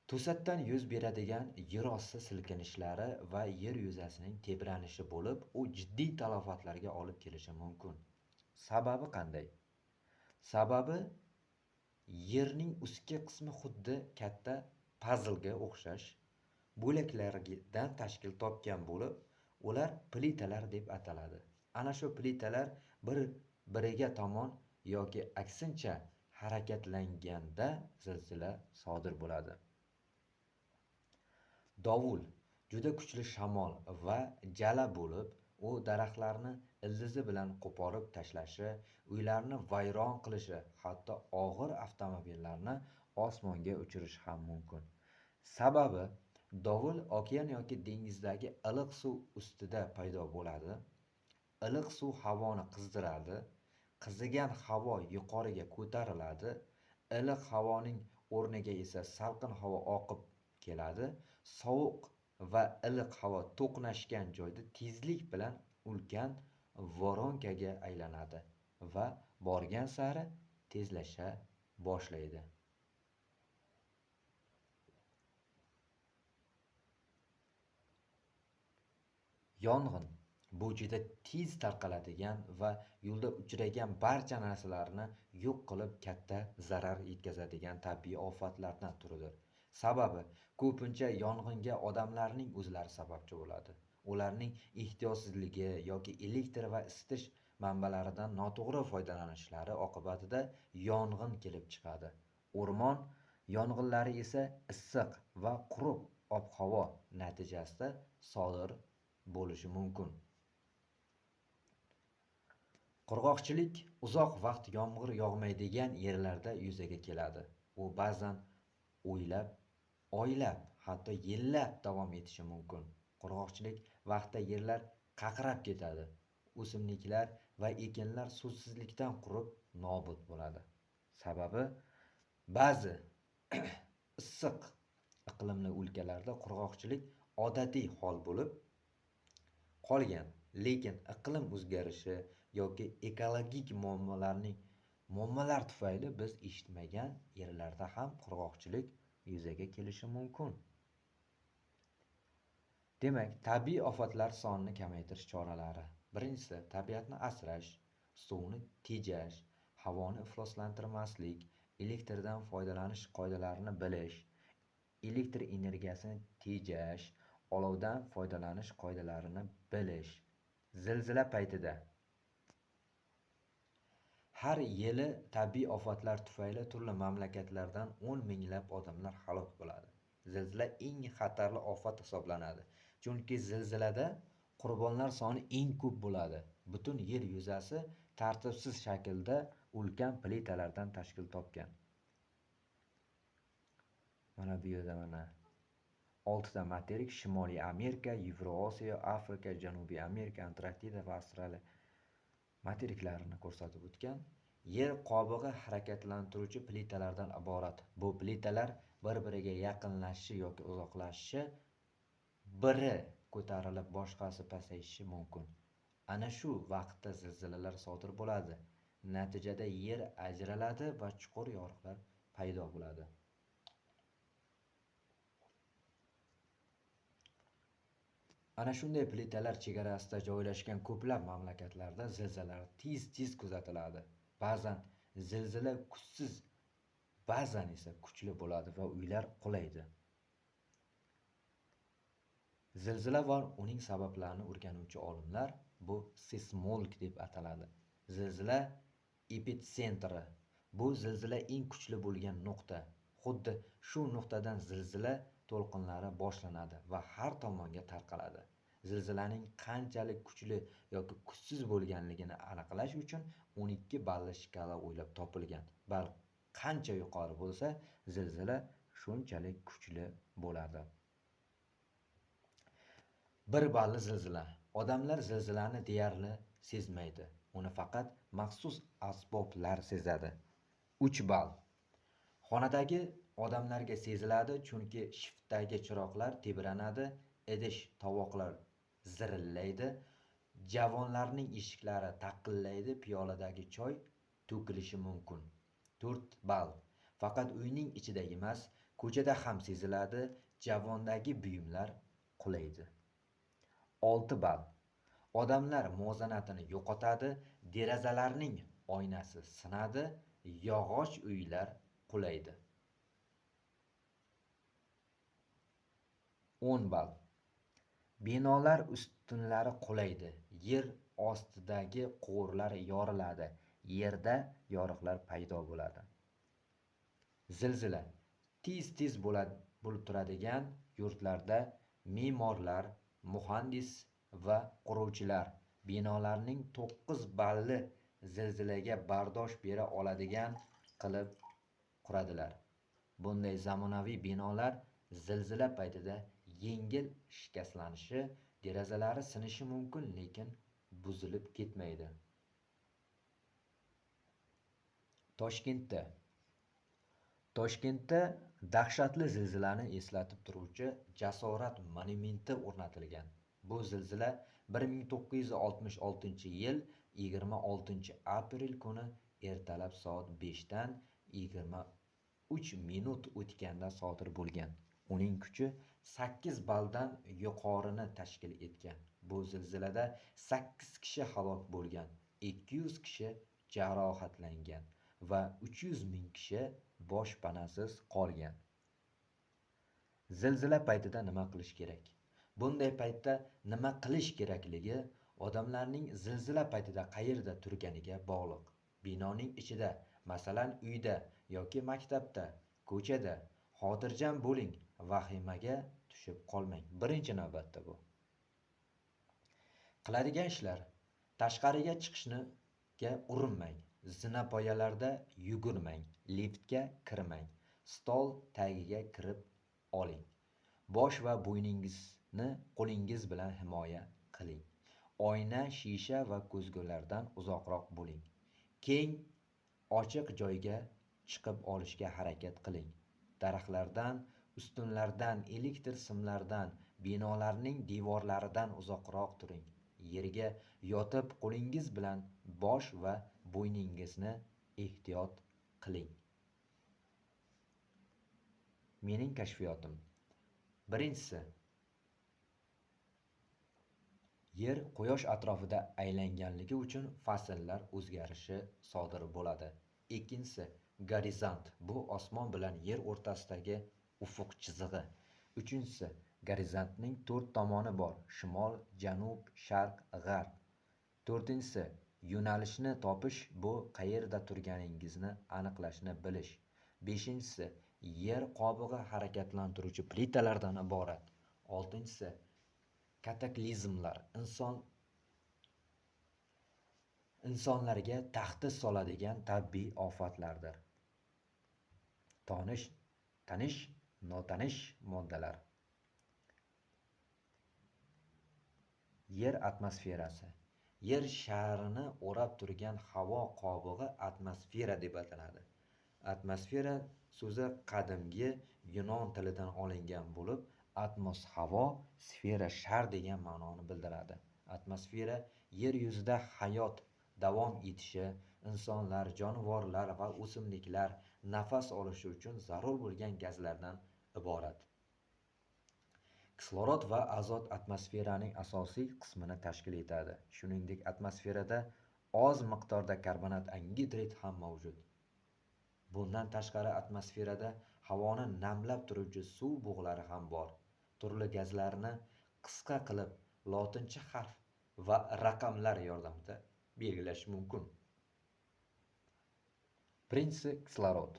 to'satdan yuz beradigan yer osti silkinishlari va yer yuzasining tebranishi bo'lib, u jiddiy talofatlarga olib kelishi mumkin. Sababi qanday? Sababi yerning ustki qismi xuddi katta pazlga o'xshash bo'laklardan tashkil topgan bo'lib, ular plitalar deb ataladi. Ana shu plitalar bir-biriga tomon yoki aksincha harakatlanganda zilzila sodir bo'ladi. Dovul juda kuchli shamol va jala bo'lib, u daraxtlarni ildizi bilan qo'porib tashlashi, uylarni vayron qilishi, hatto og'ir avtomobillarni osmonga uchirishi ham mumkin. Sababi dovul okean yoki dengizdagi iliq suv ustida paydo bo'ladi. Iliq suv havoni qizdiradi. Qizigan havo yuqoriga ko'tariladi. Iliq havoning o'rniga esa salqin havo oqib keladi. Sovuq va iliq havo to'qnashgan joyda tezlik bilan ulkan voronkaga aylanadi va borgan sari tezlasha boshlaydi. Yong'in bu juda tez tarqaladigan va yo'lda uchragan barcha narsalarni yo'q qilib katta zarar yetkazadigan tabiiy ofatlardan turidir. Sababi ko'pincha yong'inga odamlarning o'zlari sababchi bo'ladi. Ularning ehtiyotsizligi yoki elektr va isitish manbalaridan noto'g'ri foydalanishlari oqibatida yong'in kelib chiqadi. O'rmon yong'inlari esa issiq va quruq ob-havo natijasida sodir bo'lishi mumkin. Qurg'oqchilik uzoq vaqt yomg'ir yog'maydigan yerlarda yuzaga keladi. U ba'zan oylab, hatto yillab davom etishi mumkin. Qurg'oqchilik vaqtida yerlar qaqrab ketadi. O'simliklar va ekinlar suvsizlikdan qurib nobud bo'ladi. Sababi ba'zi issiq iqlimli o'lkalarda qurg'oqchilik odatiy hol bo'lib qolgan, lekin iqlim o'zgarishi yoki ekologik muammolar tufayli biz eshitmagan yerlarda ham qurg'oqchilik yuzaga kelishi mumkin. Demak, tabiiy ofatlar sonini kamaytirish choralari. Birinchisi, tabiatni asrash, suvni tejash, havoni ifloslantirmaslik, elektrdan foydalanish qoidalarini bilish, elektr energiyasini tejash, olovdan foydalanish qoidalarini bilish. Zilzila paytida har yili tabiiy ofatlar tufayli turli mamlakatlardan 10 minglab odamlar halok bo'ladi. Zilzila eng xatarli ofat hisoblanadi. Chunki zilzilada qurbonlar soni eng ko'p bo'ladi. Butun yer yuzasi tartibsiz shaklda ulkan plitalardan tashkil topgan. Mana bu yerda 6 ta materik: Shimoliy Amerika, Yevrosiyo, Afrika, Janubiy Amerika, Antarktida va Avstraliya materiklarini ko'rsatib o'tgan. Yer qobig'i harakatlantiruvchi plitalardan iborat. Bu plitalar bir-biriga yaqinlashishi yoki uzoqlashishi, biri ko'tarilib boshqasi pasayishi mumkin. Ana shu vaqtda zilzilalar sodir bo'ladi. Natijada yer ajraladi va chuqur yoriqlar paydo bo'ladi. Ana shunday plitalar chegarasida joylashgan ko'plab mamlakatlarda zilzilalar tez kuzatiladi. Ba'zan zilzila kuchsiz, ba'zan esa kuchli bo'ladi va uylar qulaydi. Zilzila va uning sabablarini o'rganuvchi olimlar bu seysmolog deb ataladi. Zilzila epitsentri. Bu zilzila eng kuchli bo'lgan nuqta. Xuddi shu nuqtadan zilzila to'lqinlari boshlanadi va har tomonga tarqaladi. Zilzilaning qanchalik kuchli yoki kuchsiz bo'lganligini aniqlash uchun 12 balli shkala o'ylab topilgan. Ball qancha yuqori bo'lsa, zilzila shunchalik kuchli bo'ladi. 1 balli zilzila. Odamlar zilzilani deyarli sezmaydi. Uni faqat maxsus asboblar sezadi. 3 ball. Xonadagi odamlarga seziladi, chunki shiftdagi chiroqlar tebranadi, idish tovoqlar zirillaydi, javonlarning eshiklari taqillaydi, piyoladagi choy to'kilishi mumkin. 4 ball. Faqat uyning ichida emas, ko'chada ham seziladi, javondagi buyumlar qulaydi. 6 ball. Odamlar muvozanatini yo'qotadi, derazalarning oynasi sinadi, yog'och uylar qulaydi. 10 ball. Binolar ustunlari qulaydi, yer ostidagi quvurlar yoriladi, yerda yoriqlar paydo bo'ladi. Zilzila tez bo'lib turadigan yurtlarda me'morlar, muhandis va quruvchilar binolarning 9 balli zilzilaga bardosh bera oladigan qilib quradilar. Bunday zamonaviy binolar zilzila paytida yengil shikastlanishi, derazalari sinishi mumkin, lekin buzilib ketmaydi. Toshkentda dahshatli zilzilani eslatib turuvchi Jasorat monumenti o'rnatilgan. Bu zilzila 1966-yil 26-aprel kuni ertalab soat 5 dan 23 minut o'tganda sodir bo'lgan. Uning kuchi 8 balldan yuqorini tashkil etgan. Bu zilzilada 8 kishi halok bo'lgan, 200 kishi jarohatlangan va 300 ming kishi boshpanasiz qolgan. Zilzila paytida nima qilish kerak? Bunday paytda nima qilish kerakligi odamlarning zilzila paytida qayerda turganiga bog'liq. Binoning ichida, masalan, uyda yoki maktabda, ko'chada xotirjam bo'ling, vahimaga tushib qolmang. Birinchi navbatda bu. Qiladigan ishlar: tashqariga chiqishga urinmang, zinapoyalarda yugurmang, liftga kirmang, stol tagiga kirib oling. Bosh va bo'yningizni qo'lingiz bilan himoya qiling. Oyna, shisha va ko'zgulardan uzoqroq bo'ling. Keng, ochiq joyga chiqib olishga harakat qiling. Daraxtlardan, ustunlardan, elektr simlaridan, binolarning devorlaridan uzoqroq turing. Yerga yotib qo'lingiz bilan bosh va bo'yningizni ehtiyot qiling. Mening kashfiyotim. Birinchisi, yer quyosh atrofida aylanganligi uchun fasllar o'zgarishi sodir bo'ladi. Ikkinchisi, gorizont. Bu osmon bilan yer o'rtasidagi ufuq chizig'i. Uchinchisi, gorizontning 4 tomoni bor: shimol, janub, sharq, g'arb. To'rtinchisi, yo'nalishni topish. Bu qayerda turganingizni aniqlashni bilish. Beshinchisi, yer qobig'i harakatlantiruvchi plitalardan iborat. Oltinchisi, kataklizmlar insonlarga tahdid soladigan tabiiy ofatlardir. Tanish, notanish moddalar. Yer atmosferasi. Yer sharini o'rab turgan havo qobig'i atmosfera deb ataladi. Atmosfera so'zi qadimgi yunon tilidan olingan bo'lib, atmos havo, sfera shar degan ma'noni bildiradi. Atmosfera yer yuzida hayot davom etishi, insonlar, jonivorlar va o'simliklar nafas olishi uchun zarur bo'lgan gazlardan iborat. Kislorod va azot atmosferaning asosiy qismini tashkil etadi. Shuningdek, atmosferada oz miqdorda karbonat angidrid ham mavjud. Bundan tashqari, atmosferada havoni namlab turuvchi suv bug'lari ham bor. Turli gazlarni qisqa qilib lotincha harf va raqamlar yordamida belgilash mumkin. Birinchisi kislorod.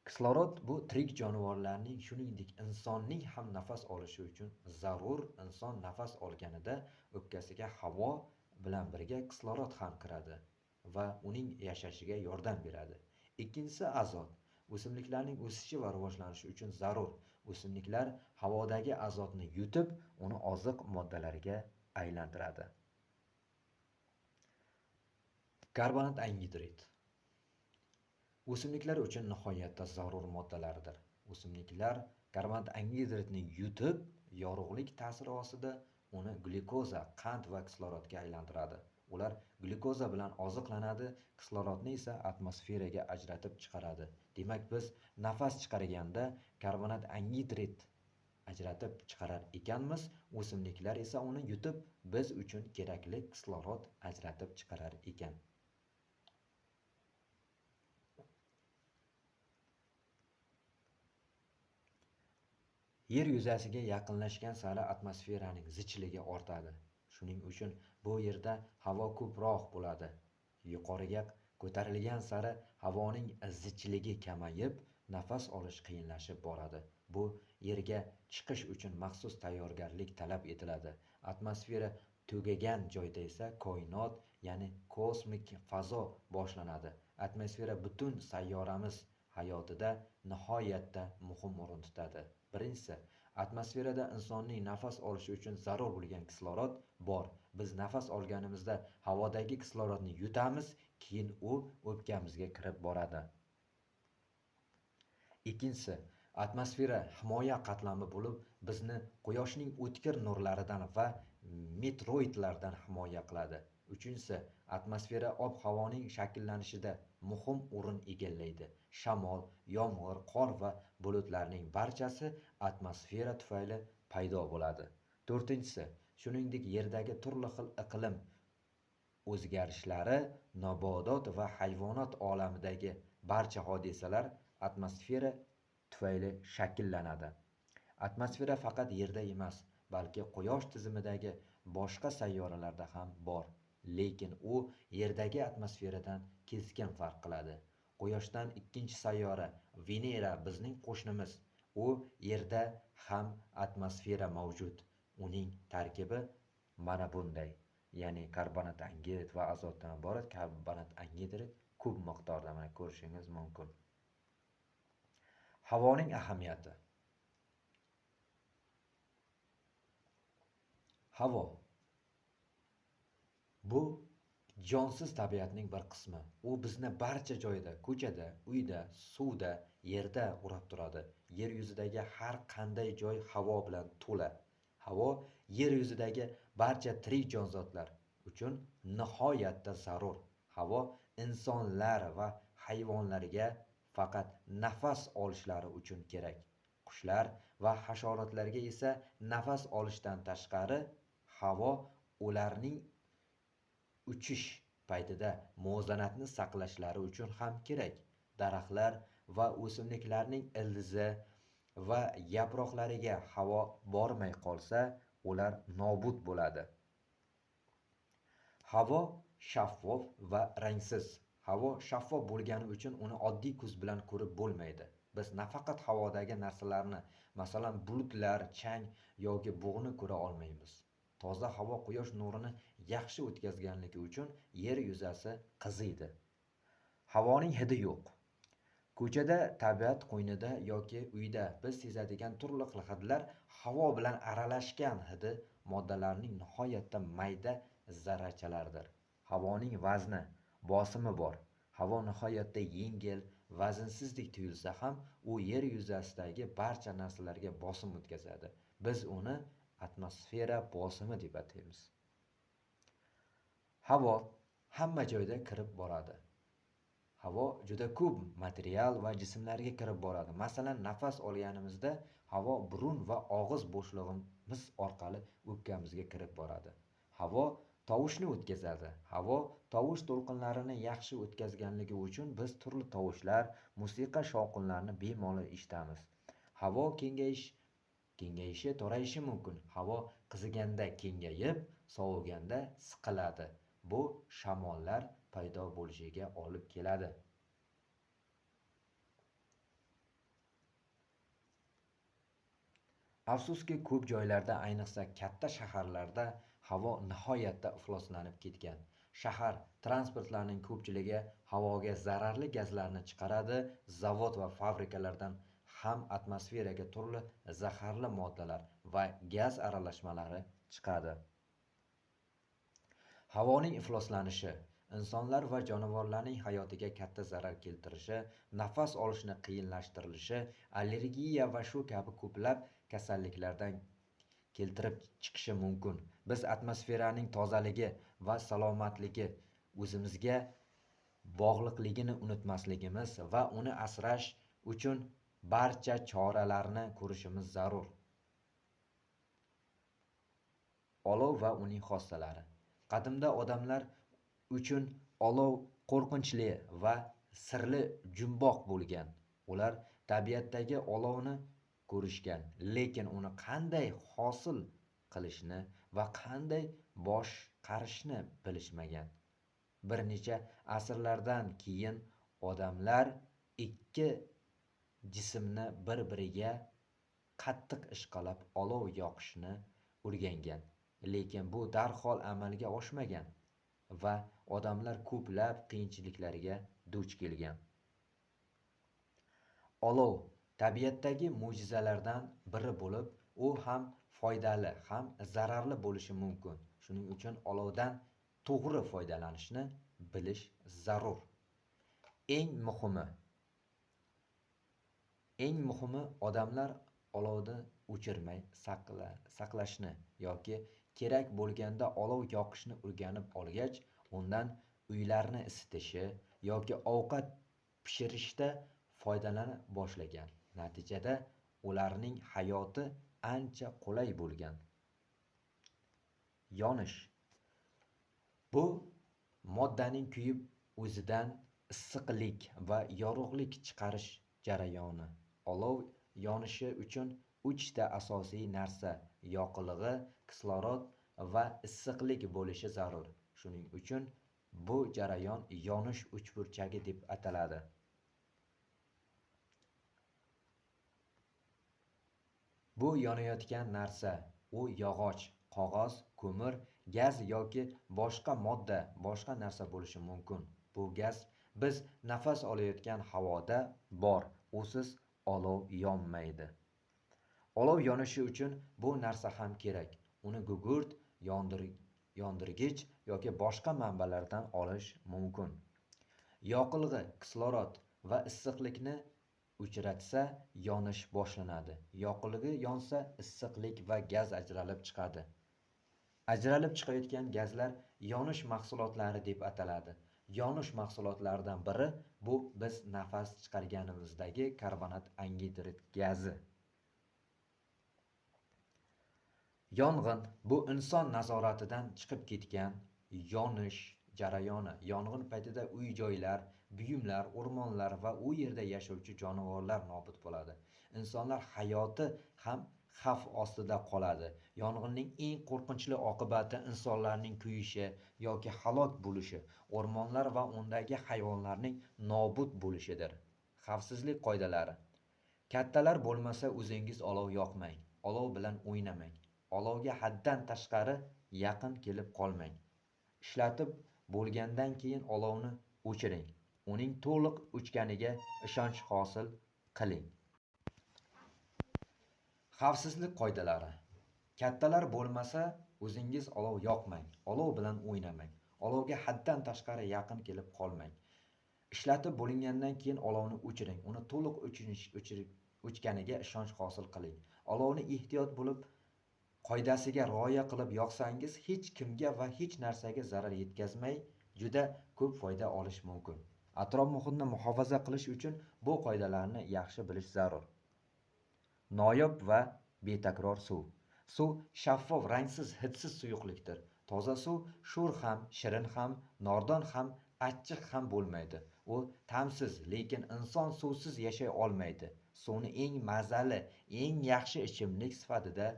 Kislorod bu tirik jonivorlarning, shuningdek insonning ham nafas olishi uchun zarur. Inson nafas olganida o'pkasiga havo bilan birga kislorod ham kiradi va uning yashashiga yordam beradi. Ikkinchisi azot. O'simliklarning o'sishi va rivojlanishi uchun zarur. O'simliklar havodagi azotni yutib, uni oziq moddalariga aylantiradi. Karbonat angidrid. O'simliklar uchun nihoyatda zarur moddalardir. O'simliklar karbonat angidridni yutib, yorug'lik ta'siri ostida uni glyukoza, qand va kislorodga aylantiradi. Ular glyukoza bilan oziqlanadi, kislorodni esa atmosferaga ajratib chiqaradi. Demak, biz nafas chiqarganda karbonat angidrid ajratib chiqarar ekanmiz, o'simliklar esa uni yutib, biz uchun kerakli kislorod ajratib chiqarar ekan. Yer yuzasiga yaqinlashgan sari atmosferaning zichligi ortadi. Shuning uchun bu yerda havo ko'proq bo'ladi. Yuqoriga ko'tarilgan sari havoning zichligi kamayib, nafas olish qiyinlashib boradi. Bu yerga chiqish uchun maxsus tayyorgarlik talab etiladi. Atmosfera tugagan joyda esa koinot, ya'ni kosmik fazo boshlanadi. Atmosfera butun sayyoramiz hayotida nihoyatda muhim o'rin tutadi. Birinchisi, atmosferada insonning nafas olishi uchun zarur bo'lgan kislorod bor. Biz nafas olganimizda havodagi kislorodni yutamiz, keyin u o'pkamizga kirib boradi. Ikkinchisi, atmosfera himoya qatlami bo'lib, bizni quyoshning o'tkir nurlaridan va meteoroidlardan himoya qiladi. Uchinchisi, atmosfera ob-havoning shakllanishida muhim o'rin egallaydi. Shamol, yomg'ir, qor va bulutlarning barchasi atmosfera tufayli paydo bo'ladi. To'rtinchisi, shuningdek yerdagi turli xil iqlim o'zgarishlari, nabodot va hayvonot olamidagi barcha hodisalar atmosfera tufayli shakllanadi. Atmosfera faqat Yerda emas, balki Quyosh tizimidagi boshqa sayyoralarda ham bor. Lekin u Yerdagi atmosferadan keskin farq qiladi. Quyoshdan ikkinchi sayyora Venera bizning qo'shnimiz. U Yerda ham atmosfera mavjud. Uning tarkibi mana bunday. Ya'ni karbonat angidrid va azotdan iborat. Karbonat angidrid ko'p miqdorda mana ko'rishingiz mumkin. Havoning ahamiyati. Havo bu jonsiz tabiatning bir qismi. U bizni barcha joyda, ko'chada, uyda, suvda, yerda urab turadi. Yer yuzidagi har qanday joy havo bilan to'la. Havo yer yuzidagi barcha tirik jonzotlar uchun nihoyatda zarur. Havo insonlar va hayvonlarga faqat nafas olishlari uchun kerak. Qushlar va hasharotlarga esa nafas olishdan tashqari havo ularning uchish paytida muvozanatni saqlashlari uchun ham kerak. Daraxtlar va o'simliklarning ildizi va yaproqlariga havo bormay qolsa, ular nobud bo'ladi. Havo shaffof va rangsiz. Havo shaffof bo'lgani uchun uni oddiy ko'z bilan ko'rib bo'lmaydi. Biz nafaqat havodagi narsalarni, masalan, bulutlar, chang yoki bug'ni ko'ra olmaymiz. Toza havo quyosh nurini yaxshi o'tkazganligi uchun yer yuzasi qiziydi. Havoning hidi yo'q. Ko'chada, tabiat qo'ynida yoki uyda biz sezadigan turli xil hidlar havo bilan aralashgan hidi moddalarning nihoyatda mayda zarrachalardir. Havoning vazni, bosimi bor. Havo nihoyatda yengil, vaznsizdek tuyulsa ham, u yer yuzasidagi barcha narsalarga bosim o'tkazadi. Biz uni atmosfera bosimi deb ataymiz. Havo hamma joyda kirib boradi. Havo juda ko'p material va jismlarga kirib boradi. Masalan, nafas olganimizda havo burun va og'iz bo'shlig'imiz orqali o'pkamizga kirib boradi. Havo tovushni o'tkazadi. Havo tovush to'lqinlarini yaxshi o'tkazganligi uchun biz turli tovushlar, musiqa shovqinlarini bemalol eshitamiz. Havo kengayishi, to'rayishi mumkin. Havo qiziganda kengayib, sovuganda siqiladi. Bu shamollar paydo bo'lishiga olib keladi. Afsuski, ko'p joylarda, ayniqsa katta shaharlarda havo nihoyatda ifloslanib ketgan. Shahar transportlarining ko'pchiligi havoga zararli gazlarni chiqaradi. Zavod va fabrikalardan ham atmosferaga turli zaharli moddalar va gaz aralashmalari chiqadi. Havoning ifloslanishi insonlar va jonivorlarning hayotiga katta zarar keltirishi, nafas olishni qiyinlashtirishi, allergiya va shu kabi ko'plab kasalliklardan keltirib chiqishi mumkin. Biz atmosferaning tozaligi va salomatligi o'zimizga bog'liqligini unutmasligimiz va uni asrash uchun barcha choralarni ko'rishimiz zarur. Olov va uning xossalari. Qadimda odamlar uchun olov qo'rqinchli va sirli jumboq bo'lgan. Ular tabiatdagi olovni ko'rishgan, lekin uni qanday hosil qilishni va qanday boshqarishni bilishmagan. Bir necha asrlardan keyin odamlar ikki jismni bir-biriga qattiq ishqalab olov yoqishni o'rgangan. Lekin bu darhol amalga oshmagan va odamlar ko'plab qiyinchiliklarga duch kelgan. Olov tabiatdagi mo'jizalardan biri bo'lib, u ham foydali, ham zararli bo'lishi mumkin. Shuning uchun olovdan to'g'ri foydalanishni bilish zarur. Eng muhimi odamlar olovni o'chirmay saqlashni yoki kerak bo'lganda olov yoqishni o'rganib olgach, undan uylarni isitishi yoki ovqat pishirishda foydalana boshlagan. Natijada ularning hayoti ancha qulay bo'lgan. Yonish. Bu moddaning kuyib o'zidan issiqlik va yorug'lik chiqarish jarayoni. Olov yonishi uchun 3 ta asosiy narsa yoqilg'i, kislorod va issiqlik bo'lishi zarur. Shuning uchun bu jarayon yonish uchburchagi deb ataladi. Bu yonayotgan narsa, u yog'och, qog'oz, ko'mir, gaz yoki boshqa narsa bo'lishi mumkin. Bu gaz biz nafas olayotgan havoda bor, usiz olov yonmaydi. Olov yonishi uchun bu narsa ham kerak. Uni gugurt, yondirgich yoki boshqa manbalardan olish mumkin. Yoqilg'i, kislorod va issiqlikni o'chiratsa, yonish boshlanadi. Yoqilg'i yonsa, issiqlik va gaz ajralib chiqadi. Ajralib chiqayotgan gazlar yonish mahsulotlari deb ataladi. Yonish mahsulotlaridan biri bu biz nafas chiqarganimizdagi karbonat angidrid gazi. Yong'in bu inson nazoratidan chiqib ketgan yonish jarayoni. Yong'in paytida uy-joylar, buyumlar, o'rmonlar va u yerda yashovchi jonivorlar nobud bo'ladi. Insonlar hayoti ham xavf ostida qoladi. Yong'inning eng qo'rqinchli oqibati insonlarning kuyishi yoki halok bo'lishi, o'rmonlar va undagi hayvonlarning nobud bo'lishidir. Xavfsizlik qoidalari. Kattalar bo'lmasa o'zingiz olov yoqmang. Olov bilan o'ynamang. Olovga haddan tashqari yaqin kelib qolmang. Ishlatib bo'lgandan keyin olovni o'chiring. Uning to'liq o'chganiga ishonch hosil qiling. Xavfsizlik qoidalari. Kattalar bo'lmasa o'zingiz olov yoqmang. Olov bilan o'ynamang. Olovga haddan tashqari yaqin kelib qolmang. Ishlatib bo'lingandan keyin olovni o'chiring. Uni to'liq o'chganiga ishonch hosil qiling. Olovni ehtiyot bo'lib qoidasiga rioya qilib yoqsangiz, hech kimga va hech narsaga zarar yetkazmay juda ko'p foyda olish mumkin. Atrof muhitni muhofaza qilish uchun bu qoidalarni yaxshi bilish zarur. Noyob va betakror suv. Suv shaffof, rangsiz, hidsiz suyuqlikdir. Toza suv sho'r ham, shirin ham, nordon ham, achchiq ham bo'lmaydi. U ta'msiz, lekin inson suvsiz yashay olmaydi. Suvni eng mazali, eng yaxshi ichimlik sifatida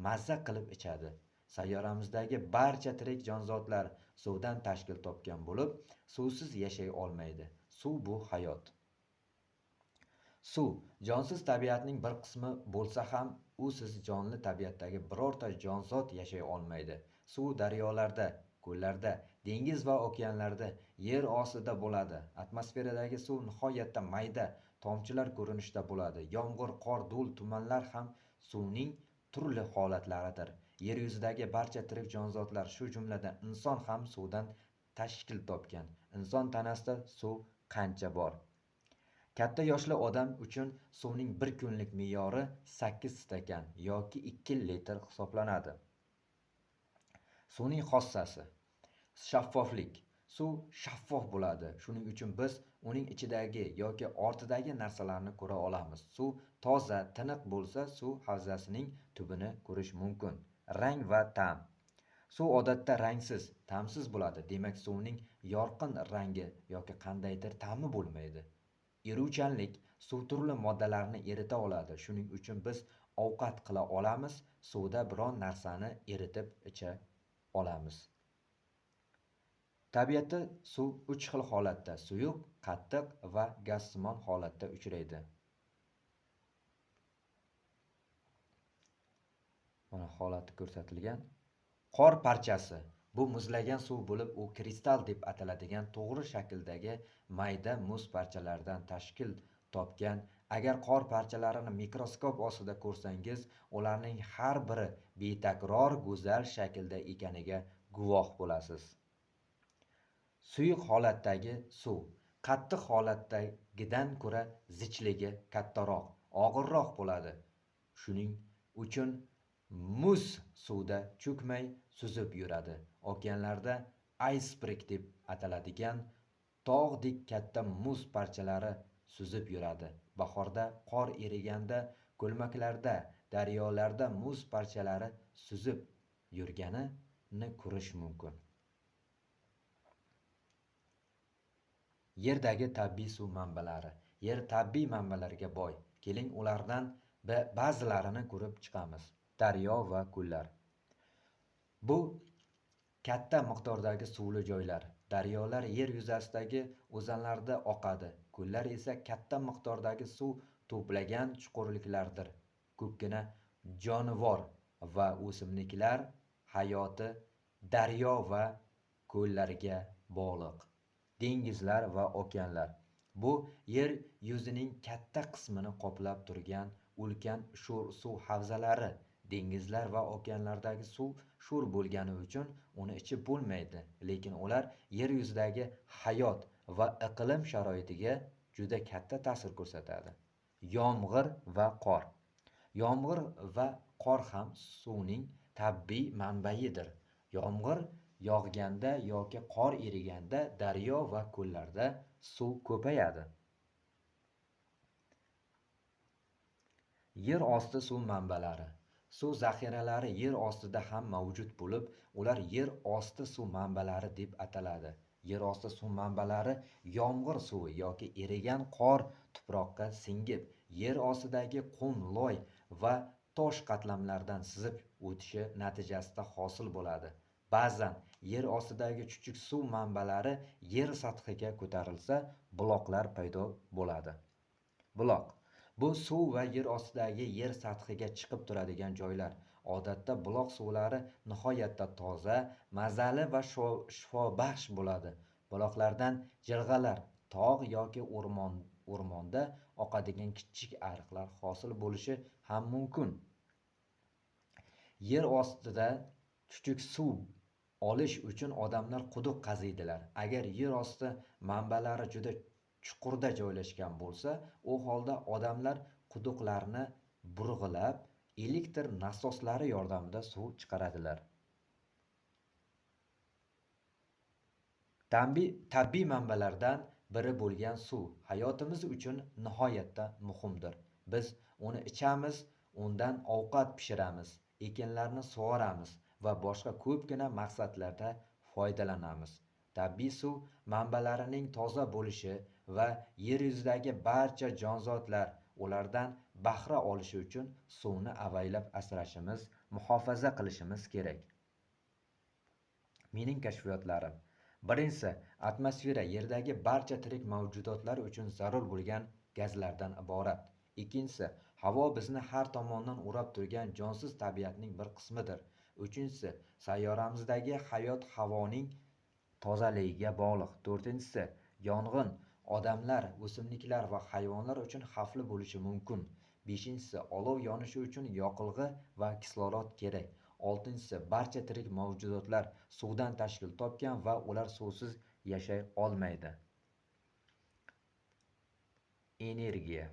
mazza qilib ichadi. Sayyoramizdagi barcha tirik jonzotlar suvdan tashkil topgan bo'lib, suvsiz yashay olmaydi. Suv bu hayot. Suv jonsiz tabiatning bir qismi bo'lsa ham, usiz jonli tabiatdagi birorta jonzot yashay olmaydi. Suv daryolarda, ko'llarda, dengiz va okeanlarda, yer ostida bo'ladi. Atmosferadagi suv nihoyatda mayda tomchilar ko'rinishida bo'ladi. Yomg'ir, qor, do'l, tumanlar ham suvning turli holatlaridir. Yer yuzidagi barcha tirik jonzotlar, shu jumladan inson ham suvdan tashkil topgan. Inson tanasida suv qancha bor? Katta yoshli odam uchun suvning bir kunlik me'yori 8 stakan yoki 2 litr hisoblanadi. Suvning xossasi: shaffoflik. Suv shaffof bo'ladi. Shuning uchun biz uning ichidagi yoki ortidagi narsalarni ko'ra olamiz. Suv toza, tiniq bo'lsa, suv havzasining tubini ko'rish mumkin. Rang va ta'm. Suv odatda rangsiz, ta'msiz bo'ladi. Demak, suvning yorqin rangi yoki qandaydir ta'mi bo'lmaydi. Eruvchanlik. Suv turli moddalarni erita oladi. Shuning uchun biz ovqat qila olamiz, suvda biron narsani eritib icha olamiz. Tabiatda suv 3 xil holatda: suyuq, qattiq va gazsimon holatda uchraydi. Mana holati ko'rsatilgan. Qor parchasi. Bu muzlagan suv bo'lib, u kristal deb ataladigan to'g'ri shakldagi mayda muz parchalaridan tashkil topgan. Agar qor parchalarini mikroskop ostida ko'rsangiz, ularning har biri betakror go'zal shaklda ekaniga guvoh bo'lasiz. Suyuq holatdagi suv qattiq holatdagidan ko'ra zichligi kattaroq, og'irroq bo'ladi. Shuning uchun muz suvda cho'kmay suzib yuradi. Okeanlarda iceberg deb ataladigan tog'dek katta muz parchalari suzib yuradi. Bahorda qor eriganda ko'lmaklarda, daryolarda muz parchalari suzib yurganini ko'rish mumkin. Yerdagi tabiiy suv manbalari. Yer tabiiy manbalarga boy. Keling, ulardan ba'zilarini ko'rib chiqamiz. Daryo va ko'llar. Bu katta miqdordagi suvli joylar. Daryolar yer yuzasidagi o'zanlarda oqadi. Ko'llar esa katta miqdordagi suv to'plagan chuqurliklardir. Ko'pgina jonivor va o'simliklar hayoti daryo va ko'llarga bog'liq. Dengizlar va okeanlar. Bu yer yuzining katta qismini qoplab turgan ulkan sho'r suv havzalari. Dengizlar va okeanlardagi suv sho'r bo'lgani uchun uni ichib bo'lmaydi, lekin ular yer yuzidagi hayot va iqlim sharoitiga juda katta ta'sir ko'rsatadi. Yomg'ir va qor. Yomg'ir va qor ham suvning tabiiy manbaidir. Yomg'ir yog'ganda yoki qor eriganda daryo va ko'llarda suv ko'payadi. Yer osti suv manbalari. Suv zaxiralari yer ostida ham mavjud bo'lib, ular yer osti suv manbalari deb ataladi. Yer osti suv manbalari yomg'ir suvi yoki erigan qor tuproqqa singib, yer ostidagi qum, loy va tosh qatlamlardan sizib o'tishi natijasida hosil bo'ladi. Ba'zan yer ostidagi chuchuk suv manbalari yer sathiga ko'tarilsa, buloqlar paydo bo'ladi. Buloq. Bu suv va yer ostidagi yer sathiga chiqib turadigan joylar. Odatda buloq suvlari nihoyatda toza, mazali va shifobaxsh bo'ladi. Buloqlardan jilg'alar, tog' yoki o'rmonda oqadigan kichik ariqlar hosil bo'lishi ham mumkin. Yer ostida chuchuk suv olish uchun odamlar quduq qaziydilar. Agar yer osti manbalari juda chuqurda joylashgan bo'lsa, u holda odamlar quduqlarni burg'ilab, elektr nasoslari yordamida suv chiqaradilar. Tabiiy manbalardan biri bo'lgan suv hayotimiz uchun nihoyatda muhimdir. Biz uni ichamiz, undan ovqat pishiramiz, ekinlarni sug'oramiz va boshqa ko'pgina maqsadlarda foydalanamiz. Tabiiy suv manbalarining toza bo'lishi va yer yuzidagi barcha jonzotlar ulardan bahra olishi uchun suvni avaylab asrashimiz, muhofaza qilishimiz kerak. Mening kashfiyotlarim. Birinchisi, atmosfera yerdagi barcha tirik mavjudotlar uchun zarur bo'lgan gazlardan iborat. Ikkinchisi, havo bizni har tomondan o'rab turgan jonsiz tabiatning bir qismidir. Uchinchisi, sayyoramizdagi hayot havoning tozaligiga bog'liq. To'rtinchisi, yong'in odamlar, o'simliklar va hayvonlar uchun xavfli bo'lishi mumkin. Beshinchisi, olov yonishi uchun yoqilg'i va kislorod kerak. Oltinchisi, barcha tirik mavjudotlar suvdan tashkil topgan va ular suvsiz yashay olmaydi. Energiya.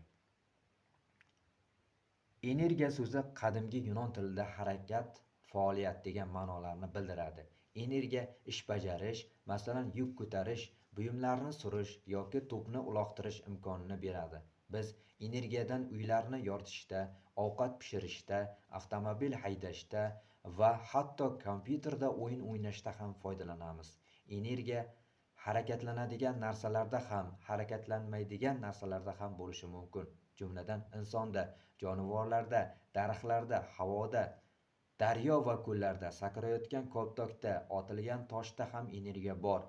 Energiya so'zi qadimgi yunon tilida harakat, faoliyat degan ma'nolarni bildiradi. Energiya ish bajarish, masalan yuk ko'tarish, buyumlarni surish yoki to'pni uloqtirish imkonini beradi. Biz energiyadan uylarni yoritishda, ovqat pishirishda, avtomobil haydashda va hatto kompyuterda o'yin o'ynashda ham foydalanamiz. Energiya harakatlanadigan narsalarda ham, harakatlanmaydigan narsalarda ham bo'lishi mumkin. Jumladan insonda, jonivorlarda, daraxtlarda, havoda, daryo va ko'llarda, sakrayotgan koptokda, otilgan toshda ham energiya bor.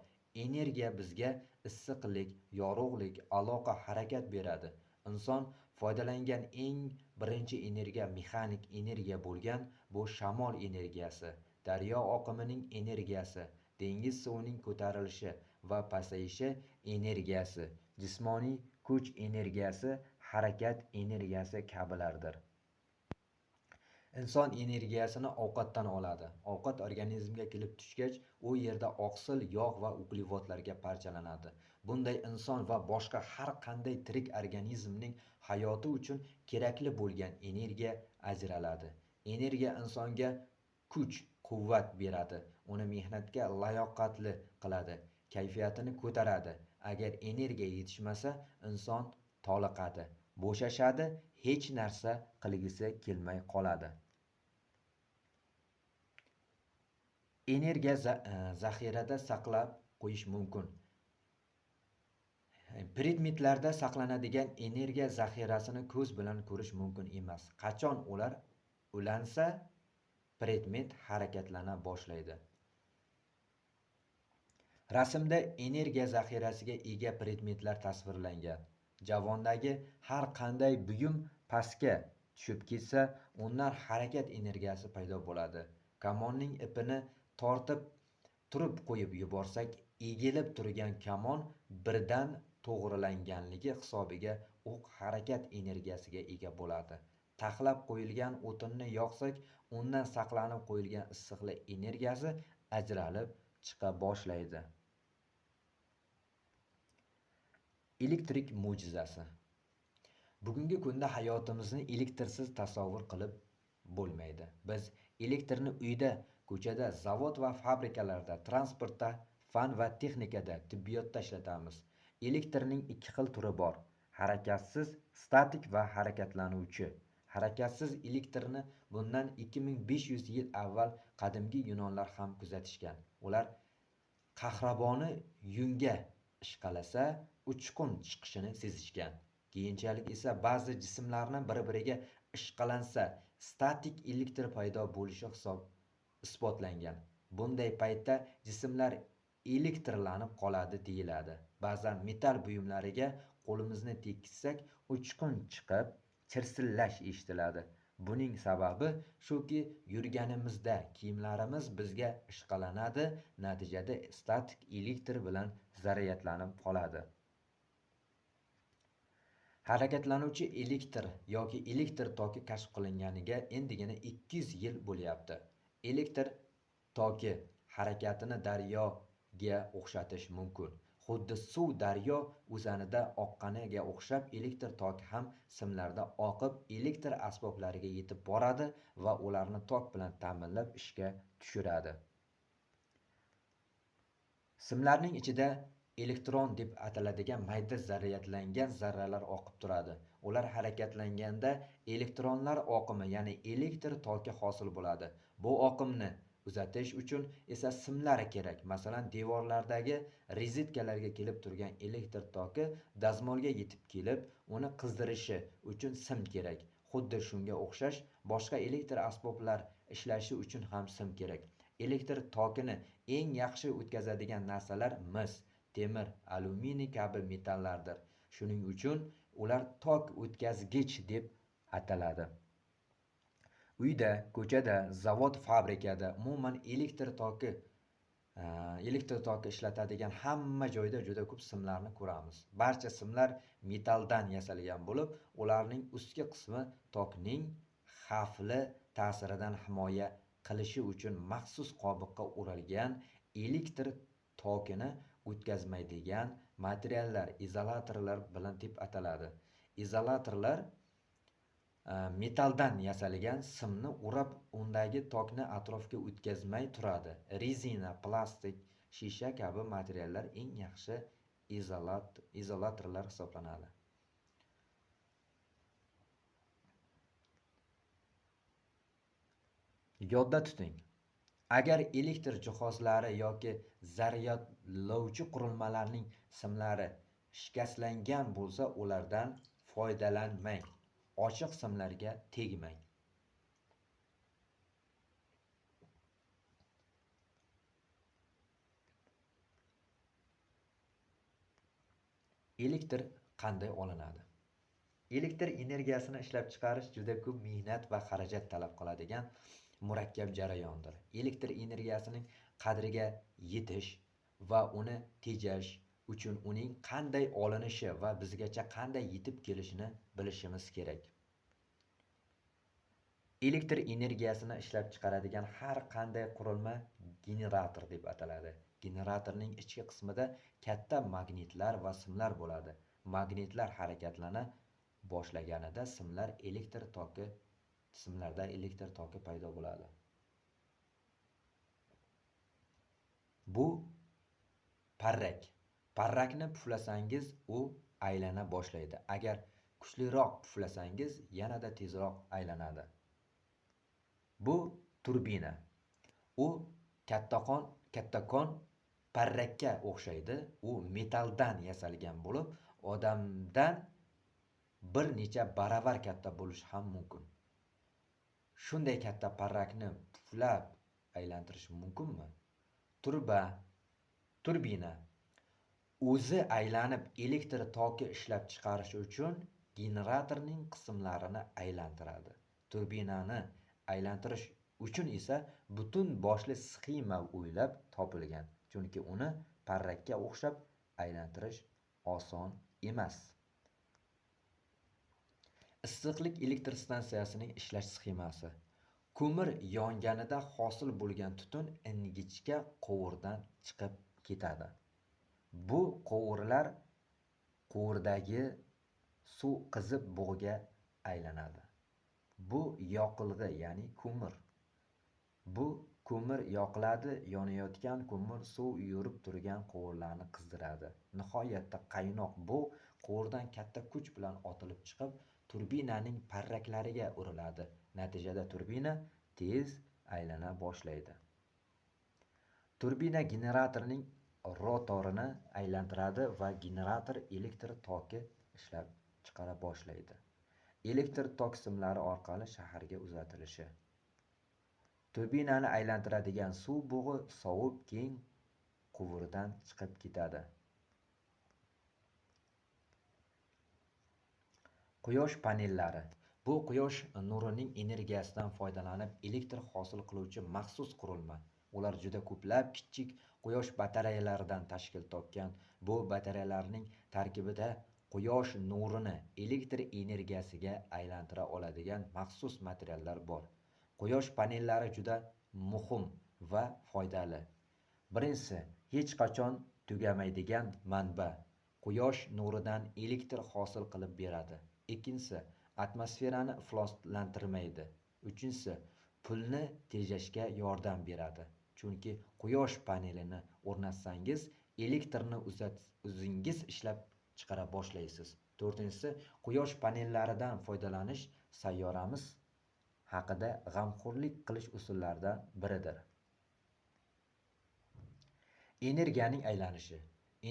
Energiya bizga issiqlik, yorug'lik, aloqa, harakat beradi. Inson foydalangan eng birinchi energiya mexanik energiya bo'lgan bu shamol energiyasi, daryo oqimining energiyasi, dengiz suvining ko'tarilishi va pasayishi energiyasi, jismoniy kuch energiyasi, harakat energiyasi kabilardir. Inson energiyasini ovqatdan oladi. Ovqat organizmga kelib tushgach, u yerda oqsil, yog' va uglevodlarga parchalanadi. Bunday inson va boshqa har qanday tirik organizmning hayoti uchun kerakli bo'lgan energiya ajraladi. Energiya insonga kuch, quvvat beradi, uni mehnatga layoqatli qiladi, kayfiyatini ko'taradi. Agar energiya yetishmasa, inson toliqadi, bo'shashadi, hech narsa qilgisi kelmay qoladi. Energiya zaxirada saqlab qo'yish mumkin. Predmetlarda saqlanadigan energiya zaxirasini ko'z bilan ko'rish mumkin emas. Qachon ular ulansa, predmet harakatlana boshlaydi. Rasmda energiya zaxirasiga ega predmetlar tasvirlangan. Javondagi har qanday buyum pastga tushib ketsa, undan harakat energiyasi paydo bo'ladi. Kamonning ipini tortib turib qo'yib yuborsak, egilib turgan kamon birdan to'g'rilanganligi hisobiga o'q harakat energiyasiga ega bo'ladi. Taxlab qo'yilgan o'tinni yoqsak, undan saqlanib qo'yilgan issiqlik energiyasi ajralib chiqa boshlaydi. Elektrik mo'jizasi. Bugungi kunda hayotimizni elektrsiz tasavvur qilib bo'lmaydi. Biz elektrni uyda, ko'chada, zavod va fabrikalarda, transportda, fan va texnikada, tibbiyotda ishlatamiz. Elektrning ikki xil turi bor: harakatsiz, statik va harakatlanuvchi. Harakatsiz elektrni bundan 2500 yil avval qadimgi yunonlar ham kuzatishgan. Ular qahraboni yunga ishqalasa, uchqun chiqishini sezishgan. Keyinchalik esa ba'zi jismlarni bir-biriga ishqalansa, statik elektr paydo bo'lishi isbotlangan. Bunday paytda jismlar elektrlanib qoladi deyiladi. Ba'zan metall buyumlariga qo'limizni tekkizsak, uchqun chiqib, chirsillash eshitiladi. Buning sababi shuki, yurganimizda kiyimlarimiz bizga ishqalanadi, natijada statik elektr bilan zaryadlanib qoladi. Harakatlanuvchi elektr yoki elektr toki kashf qilinganiga endigina 200 yil bo'lyapti. Elektr toki harakatini daryoga o'xshatish mumkin. Xuddi suv daryo o'zanida oqqaniga o'xshab, elektr toki ham simlarda oqib, elektr asboblariga yetib boradi va ularni tok bilan ta'minlab ishga tushiradi. Simlarning ichida elektron deb ataladigan mayda zaryadlangan zarralar oqib turadi. Ular harakatlanganda elektronlar oqimi, ya'ni elektr toki hosil bo'ladi. Bu oqimni uzatish uchun esa simlar kerak. Masalan, devorlardagi rozetkalarga kelib turgan elektr toki dazmolga yetib kelib, uni qizdirishi uchun sim kerak. Xuddi shunga o'xshash boshqa elektr asboblar ishlashi uchun ham sim kerak. Elektr tokini eng yaxshi o'tkazadigan narsalar mis, temir, alyuminiy kabi metallardir. Shuning uchun Ular tok o'tkazgich deb ataladi. Uyda, ko'chada, zavod, fabrikada, umuman elektr toki ishlatadigan hamma joyda juda ko'p simlarni ko'ramiz. Barcha simlar metalldan yasalgan bo'lib, ularning ustki qismi tokning xavfli ta'siridan himoya qilishi uchun maxsus qobiqqa o'ralgan, elektr tokini o'tkazmaydigan materiallar, izolyatorlar bilan deb ataladi. Izolyatorlar metalldan yasalgan simni o'rab, undagi tokni atrofga o'tkazmay turadi. Rezina, plastik, shisha kabi materiallar eng yaxshi izolyatorlar hisoblanadi. Yodda tuting. Agar elektr jihozlari yoki zaryadlovchi qurilmalarning simlari shikastlangan bo'lsa, ulardan foydalanmang. Ochiq simlarga tegmang. Elektr qanday olinadi? Elektr energiyasini ishlab chiqarish juda ko'p mehnat va xarajat talab qiladigan murakkab jarayondir. Elektr energiyasining qadriga yetish va uni tejash uchun uning qanday olinishi va bizgacha qanday yetib kelishini bilishimiz kerak. Elektr energiyasini ishlab chiqaradigan har qanday qurilma generator deb ataladi. Generatorning ichki qismida katta magnitlar va simlar bo'ladi. Magnitlar harakatlana boshlaganida simlarda elektr toki paydo bo'ladi. Bu parrak. Parrakni puflasangiz, u aylana boshlaydi. Agar kuchliroq puflasangiz, yanada tezroq aylanadi. Bu turbina. U kattakon parrakka o'xshaydi. U metalldan yasalgan bo'lib, odamdan bir necha baravar katta bo'lishi ham mumkin. Shunday katta parrakni puflab aylantirish mumkinmi? Turbina o'zi aylanib elektr toki ishlab chiqarish uchun generatorning qismlarini aylantiradi. Turbinani aylantirish uchun esa butun boshli sxema o'ylab topilgan. Chunki uni parrakka o'xshab aylantirish oson emas. Issiqlik elektr stansiyasining ishlash sxemasi. Ko'mir yonganida hosil bo'lgan tutun ingichka quvurdan chiqib ketadi. Bu quvurdagi suv qizib bug'ga aylanadi. Bu yoqilg'i, ya'ni ko'mir. Bu ko'mir yoqiladi, yonayotgan ko'mir suv yurib turgan quvurlarni qizdiradi. Nihoyatda qaynoq bu quvurdan katta kuch bilan otilib chiqib, turbinaning parraklariga uriladi. Natijada turbina tez aylana boshlaydi. Turbina generatorning rotorini aylantiradi va generator elektr toki ishlab chiqara boshlaydi. Elektr tok simlari orqali shaharga uzatilishi. Turbinani aylantiradigan suv bug'i sovib keng quvurdan chiqib ketadi. Quyosh panellari. Bu quyosh nurining energiyasidan foydalanib elektr hosil qiluvchi maxsus qurilma. Ular juda ko'plab kichik quyosh batareyalaridan tashkil topgan. Bu batareyalarning tarkibida quyosh nurini elektr energiyasiga aylantira oladigan maxsus materiallar bor. Quyosh panellari juda muhim va foydali. Birinchisi, hech qachon tugamaydigan manba. Quyosh nuridan elektr hosil qilib beradi. Ikkinchisi, atmosferani ifloslantirmaydi. Uchinchisi, pulni tejashga yordam beradi. Chunki quyosh panelini o'rnatsangiz, elektrni o'zingiz ishlab chiqara boshlaysiz. To'rtinchisi, quyosh panellaridan foydalanish sayyoramiz haqida g'amxo'rlik qilish usullaridan biridir. Energiyaning aylanishi.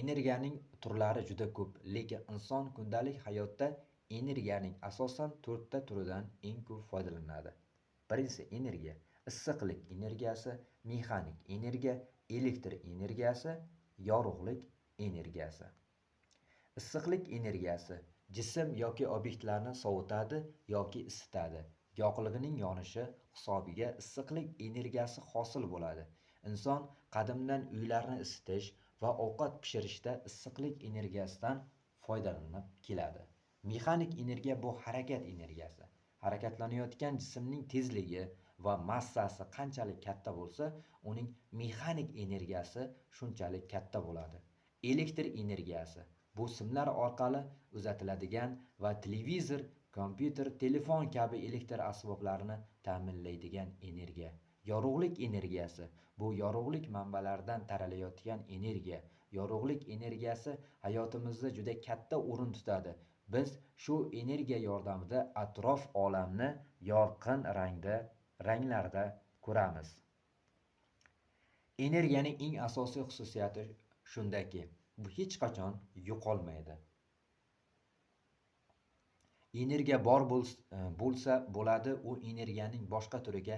Energiyaning turlari juda ko'p, lekin inson kundalik hayotda energiyaning asosan 4 ta turidan eng ko'p foydalanadi. Birinchisi energiya, issiqlik energiyasi, mexanik energiya, elektr energiyasi, yorug'lik energiyasi. Issiqlik energiyasi Jism yoki obyektlarni sovutadi yoki isitadi. Yoqilg'ining yonishi hisobiga issiqlik energiyasi hosil bo'ladi. Inson qadimdan uylarni isitish va ovqat pishirishda issiqlik energiyasidan foydalanib keladi. Mexanik energiya bu harakat energiyasi. Harakatlanayotgan jismning tezligi va massasi qanchalik katta bo'lsa, uning mexanik energiyasi shunchalik katta bo'ladi. Elektr energiyasi bu simlar orqali uzatiladigan va televizor, kompyuter, telefon kabi elektr asboblarini ta'minlaydigan energiya. Yorug'lik energiyasi bu yorug'lik manbalaridan taralayotgan energiya. Yorug'lik energiyasi hayotimizda juda katta o'rin tutadi. Biz shu energiya yordamida atrof olamni yorqin ranglarda ko'ramiz. Energiyaning eng asosiy xususiyati shundaki, bu hech qachon yo'qolmaydi. Energiya bor bo'lsa bo'ladi, u energiyaning boshqa turiga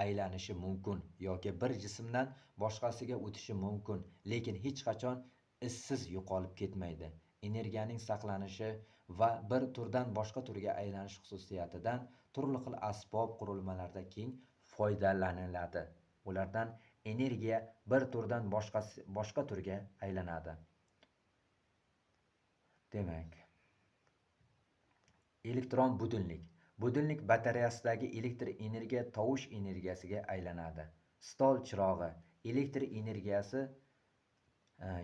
aylanishi mumkin yoki bir jismdan boshqasiga o'tishi mumkin, lekin hech qachon izsiz yo'qolib ketmaydi. Energiyaning saqlanishi va bir turdan boshqa turga aylanish xususiyatidan turli xil asbob qurilmalarda keng foydalaniladi. Ulardan energiya bir turdan boshqa turga aylanadi. Demak, elektron budilnik. Budilnik batareyasidagi elektr energiya tovush energiyasiga aylanadi. Stol chirog'i elektr energiyasi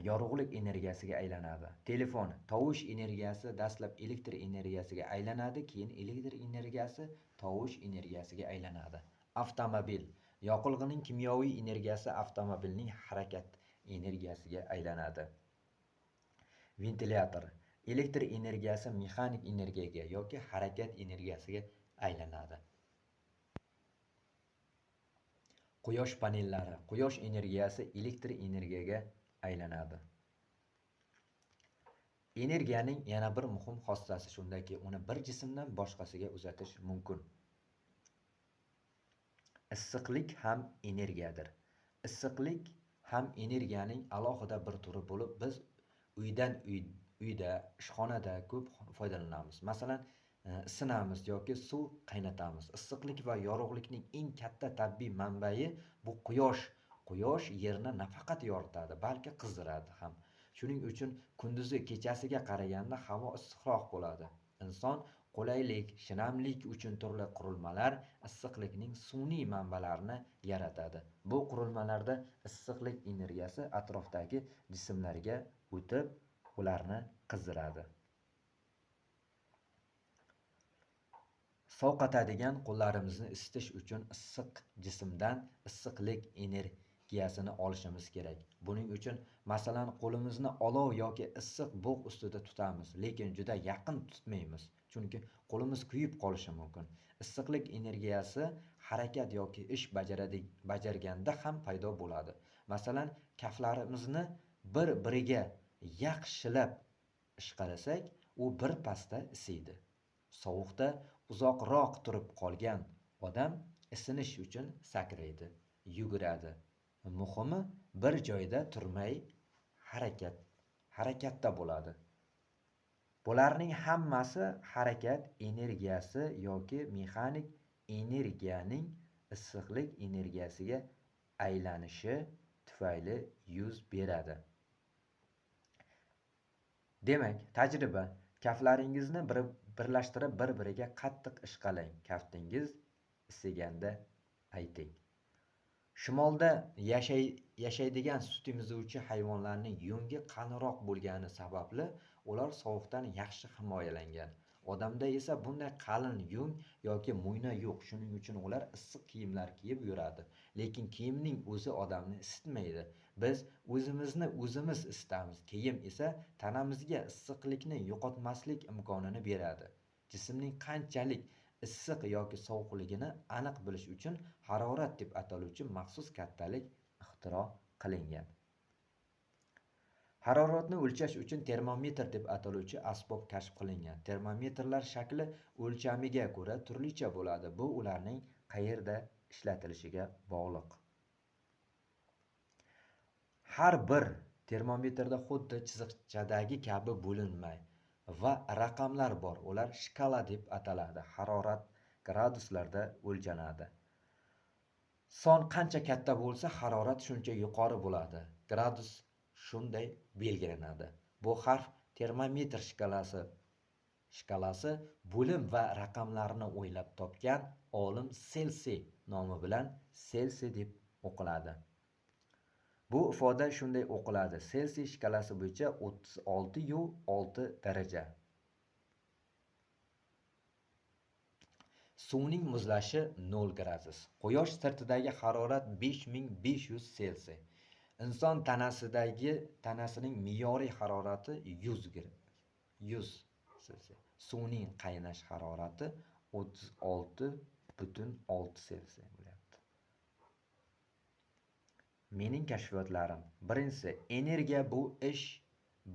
yorug'lik energiyasiga aylanadi. Telefon tovush energiyasi dastlab elektr energiyasiga aylanadi, keyin elektr energiyasi tovush energiyasiga aylanadi. Avtomobil yoqilg'ining kimyoviy energiyasi avtomobilning harakat energiyasiga aylanadi. Ventilyator elektr energiyasi mexanik energiyaga yoki harakat energiyasiga aylanadi. Quyosh panellari quyosh energiyasi elektr energiyaga aylanadi. Energiyaning yana bir muhim xossasi shundaki, uni bir jismdan boshqasiga uzatish mumkin. Issiqlik ham energiyadir. Issiqlik ham energiyaning alohida bir turi bo'lib, biz uyda, ishxonada ko'p foydalanamiz. Masalan, isinamiz yoki suv qaynatamiz. Issiqlik va yorug'likning eng katta tabiiy manbai bu quyosh. Quyosh yerni nafaqat yoritadi, balki qizdiradi ham. Shuning uchun kunduzi kechasiga qaraganda havo issiqroq bo'ladi. Inson qulaylik, shinamlik uchun turli qurilmalar issiqlikning sun'iy manbalarini yaratadi. Bu qurilmalarda issiqlik energiyasi atrofdagi jismlarga o'tib, ularni qizdiradi. Sovqatadigan qo'llarimizni isitish uchun issiq jismdan issiqlik energiyasini olishimiz kerak. Buning uchun masalan qo'limizni olov yoki issiq bug' ustida tutamiz, lekin juda yaqin tutmaymiz, chunki qo'limiz kuyib qolishi mumkin. Issiqlik energiyasi harakat yoki ish bajarganda ham paydo bo'ladi. Masalan, kaflarimizni bir-biriga yaxshilab ishqalasak, u bir pasda isiydi. Sovuqda uzoqroq turib qolgan odam isinish uchun sakraydi, yuguradi. Muhimi, bir joyda turmay harakatda bo'ladi. Bularning hammasi harakat energiyasi yoki mexanik energiyaning issiqlik energiyasiga aylanishi tufayli yuz beradi. Demak, tajriba: kaflaringizni birlashtirib bir-biriga qattiq ishqalang. Kaftingiz isiganda ayting. Shimolda yashaydigan sut emizuvchi hayvonlarning yungi qalinroq bo'lgani sababli ular sovuqdan yaxshi himoyalangan. Odamda esa bunday qalin yung yoki mo'yna yo'q. Shuning uchun ular issiq kiyimlar kiyib yuradi. Lekin kiyimning o'zi odamni isitmaydi. Biz o'zimizni o'zimiz isitamiz. Kiyim esa tanamizga issiqlikni yo'qotmaslik imkonini beradi. Jismning qanchalik issiq yoki sovuqligini aniq bilish uchun harorat deb ataluvchi maxsus kattalik ixtiro qilingan. Haroratni o'lchash uchun termometr deb ataluvchi asbob kashf qilingan. Termometrlar shakli o'lchamiga ko'ra turlicha bo'ladi. Bu ularning qayerda ishlatilishiga bog'liq. Har bir termometrda xuddi chiziqchadagi kabi bo'linma va raqamlar bor. Ular shkala deb ataladi. Harorat graduslarda o'lchanadi. Son qancha katta bo'lsa, harorat shuncha yuqori bo'ladi. Gradus shunday belgilanadi. Bu harf termometr shkalasi bo'lim va raqamlarni o'ylab topgan olim Selsiy nomi bilan Selsiy deb o'qiladi. Bu ifoda shunday o'qiladi: Selsiy shkalasi bo'yicha 36,6 daraja. Suvning muzlashi 0 gradus. Quyosh sirtidagi harorat 5500 Selsiy. Inson tanasining me'yoriy harorati 100 Selsiy. Suvning qaynash harorati 36,6 Selsiy bo'lyapti. Mening kashfiyotlarim. Birinchisi, energiya bu ish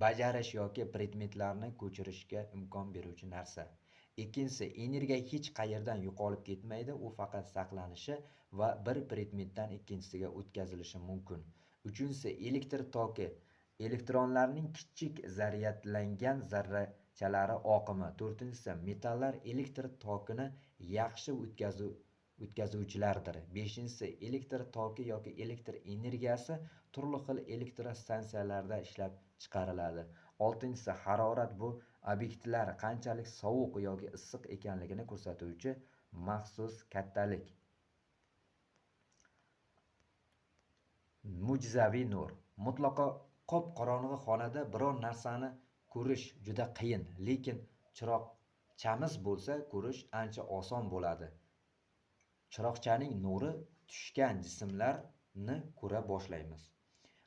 bajarish yoki predmetlarni ko'chirishga imkon beruvchi narsa. Ikkinchisi, energiya hech qayerdan yo'qolib ketmaydi, u faqat saqlanishi va bir predmetdan ikkinchisiga o'tkazilishi mumkin. Uchinchisi, elektr toki, elektronlarning kichik zaryadlangan zarrachalari oqimi. To'rtinchisi, metallar elektr tokini yaxshi o'tkazuvchilardir. Beshinchisi, elektr toki yoki elektr energiyasi turli xil elektrostansiyalarda ishlab chiqariladi. Oltinchisi, harorat bu obyektlar qanchalik sovuq yoki issiq ekanligini ko'rsatuvchi maxsus kattalik. Mo'jizaviy nur. Mutlaqo qop-qorong'i xonada biror narsani ko'rish juda qiyin, lekin chiroqchamiz bo'lsa, ko'rish ancha oson bo'ladi. Chiroqchaning nuri tushgan jismlarni ko'ra boshlaymiz.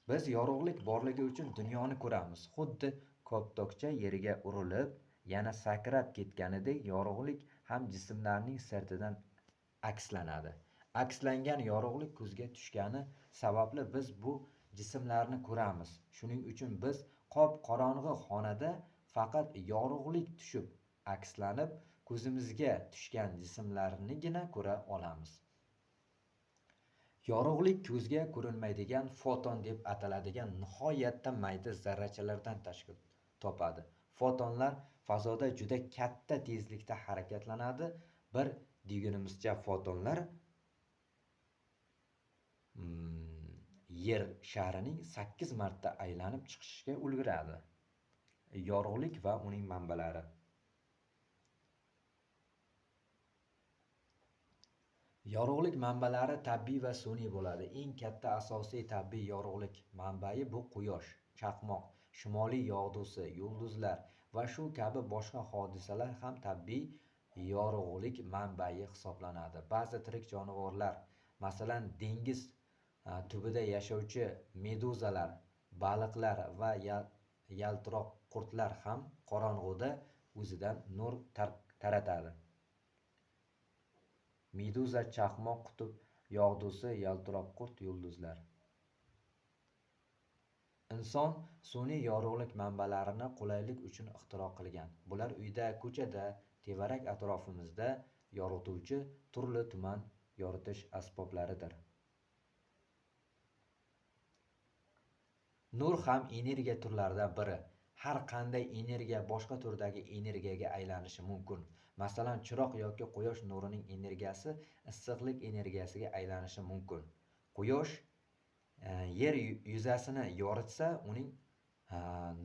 Biz yorug'lik borligi uchun dunyoni ko'ramiz. Xuddi koptokcha yerga urilib, yana sakrab ketganidek yorug'lik ham jismlarning sirtidan akslanadi. Akslangan yorug'lik ko'zga tushgani sababli biz bu jismlarni ko'ramiz. Shuning uchun biz qop-qorong'i xonada faqat yorug'lik tushib, akslanib, ko'zimizga tushgan jismlarnigina ko'ra olamiz. Yorug'lik ko'zga ko'rinmaydigan foton deb ataladigan nihoyatda mayda zarrachalardan tashkil topadi. Fotonlar fazoda juda katta tezlikda harakatlanadi. Bir degunimizcha fotonlar Yer sharining 8 marta aylanib chiqishga ulguradi. Yorug'lik va uning manbalari. Yorug'lik manbalari tabiiy va sun'iy bo'ladi. Eng katta asosiy tabiiy yorug'lik manbai bu quyosh, chaqmoq, shimoliy yog'dusi, yulduzlar va shu kabi boshqa hodisalar ham tabiiy yorug'lik manbai hisoblanadi. Ba'zi tirik jonivorlar, masalan, dengiz tubida yashovchi meduzalar, baliqlar va yaltiroq qurtlar ham qorong'uda o'zidan nur taratadi. Meduza, chaqmoq, qutb yog'dusi, yaltiroq qurt, yulduzlar. Inson sun'iy yorug'lik manbalarini qulaylik uchun ixtiro qilgan. Bular uyda, ko'chada, tevarak atrofimizda yorituvchi turli-tuman yoritish asboblaridir. Nur ham energiya turlaridan biri. Har qanday energiya boshqa turdagi energiyaga aylanishi mumkin. Masalan, chiroq yoki quyosh nurining energiyasi issiqlik energiyasiga aylanishi mumkin. Quyosh yer yuzasini yoritsa, uning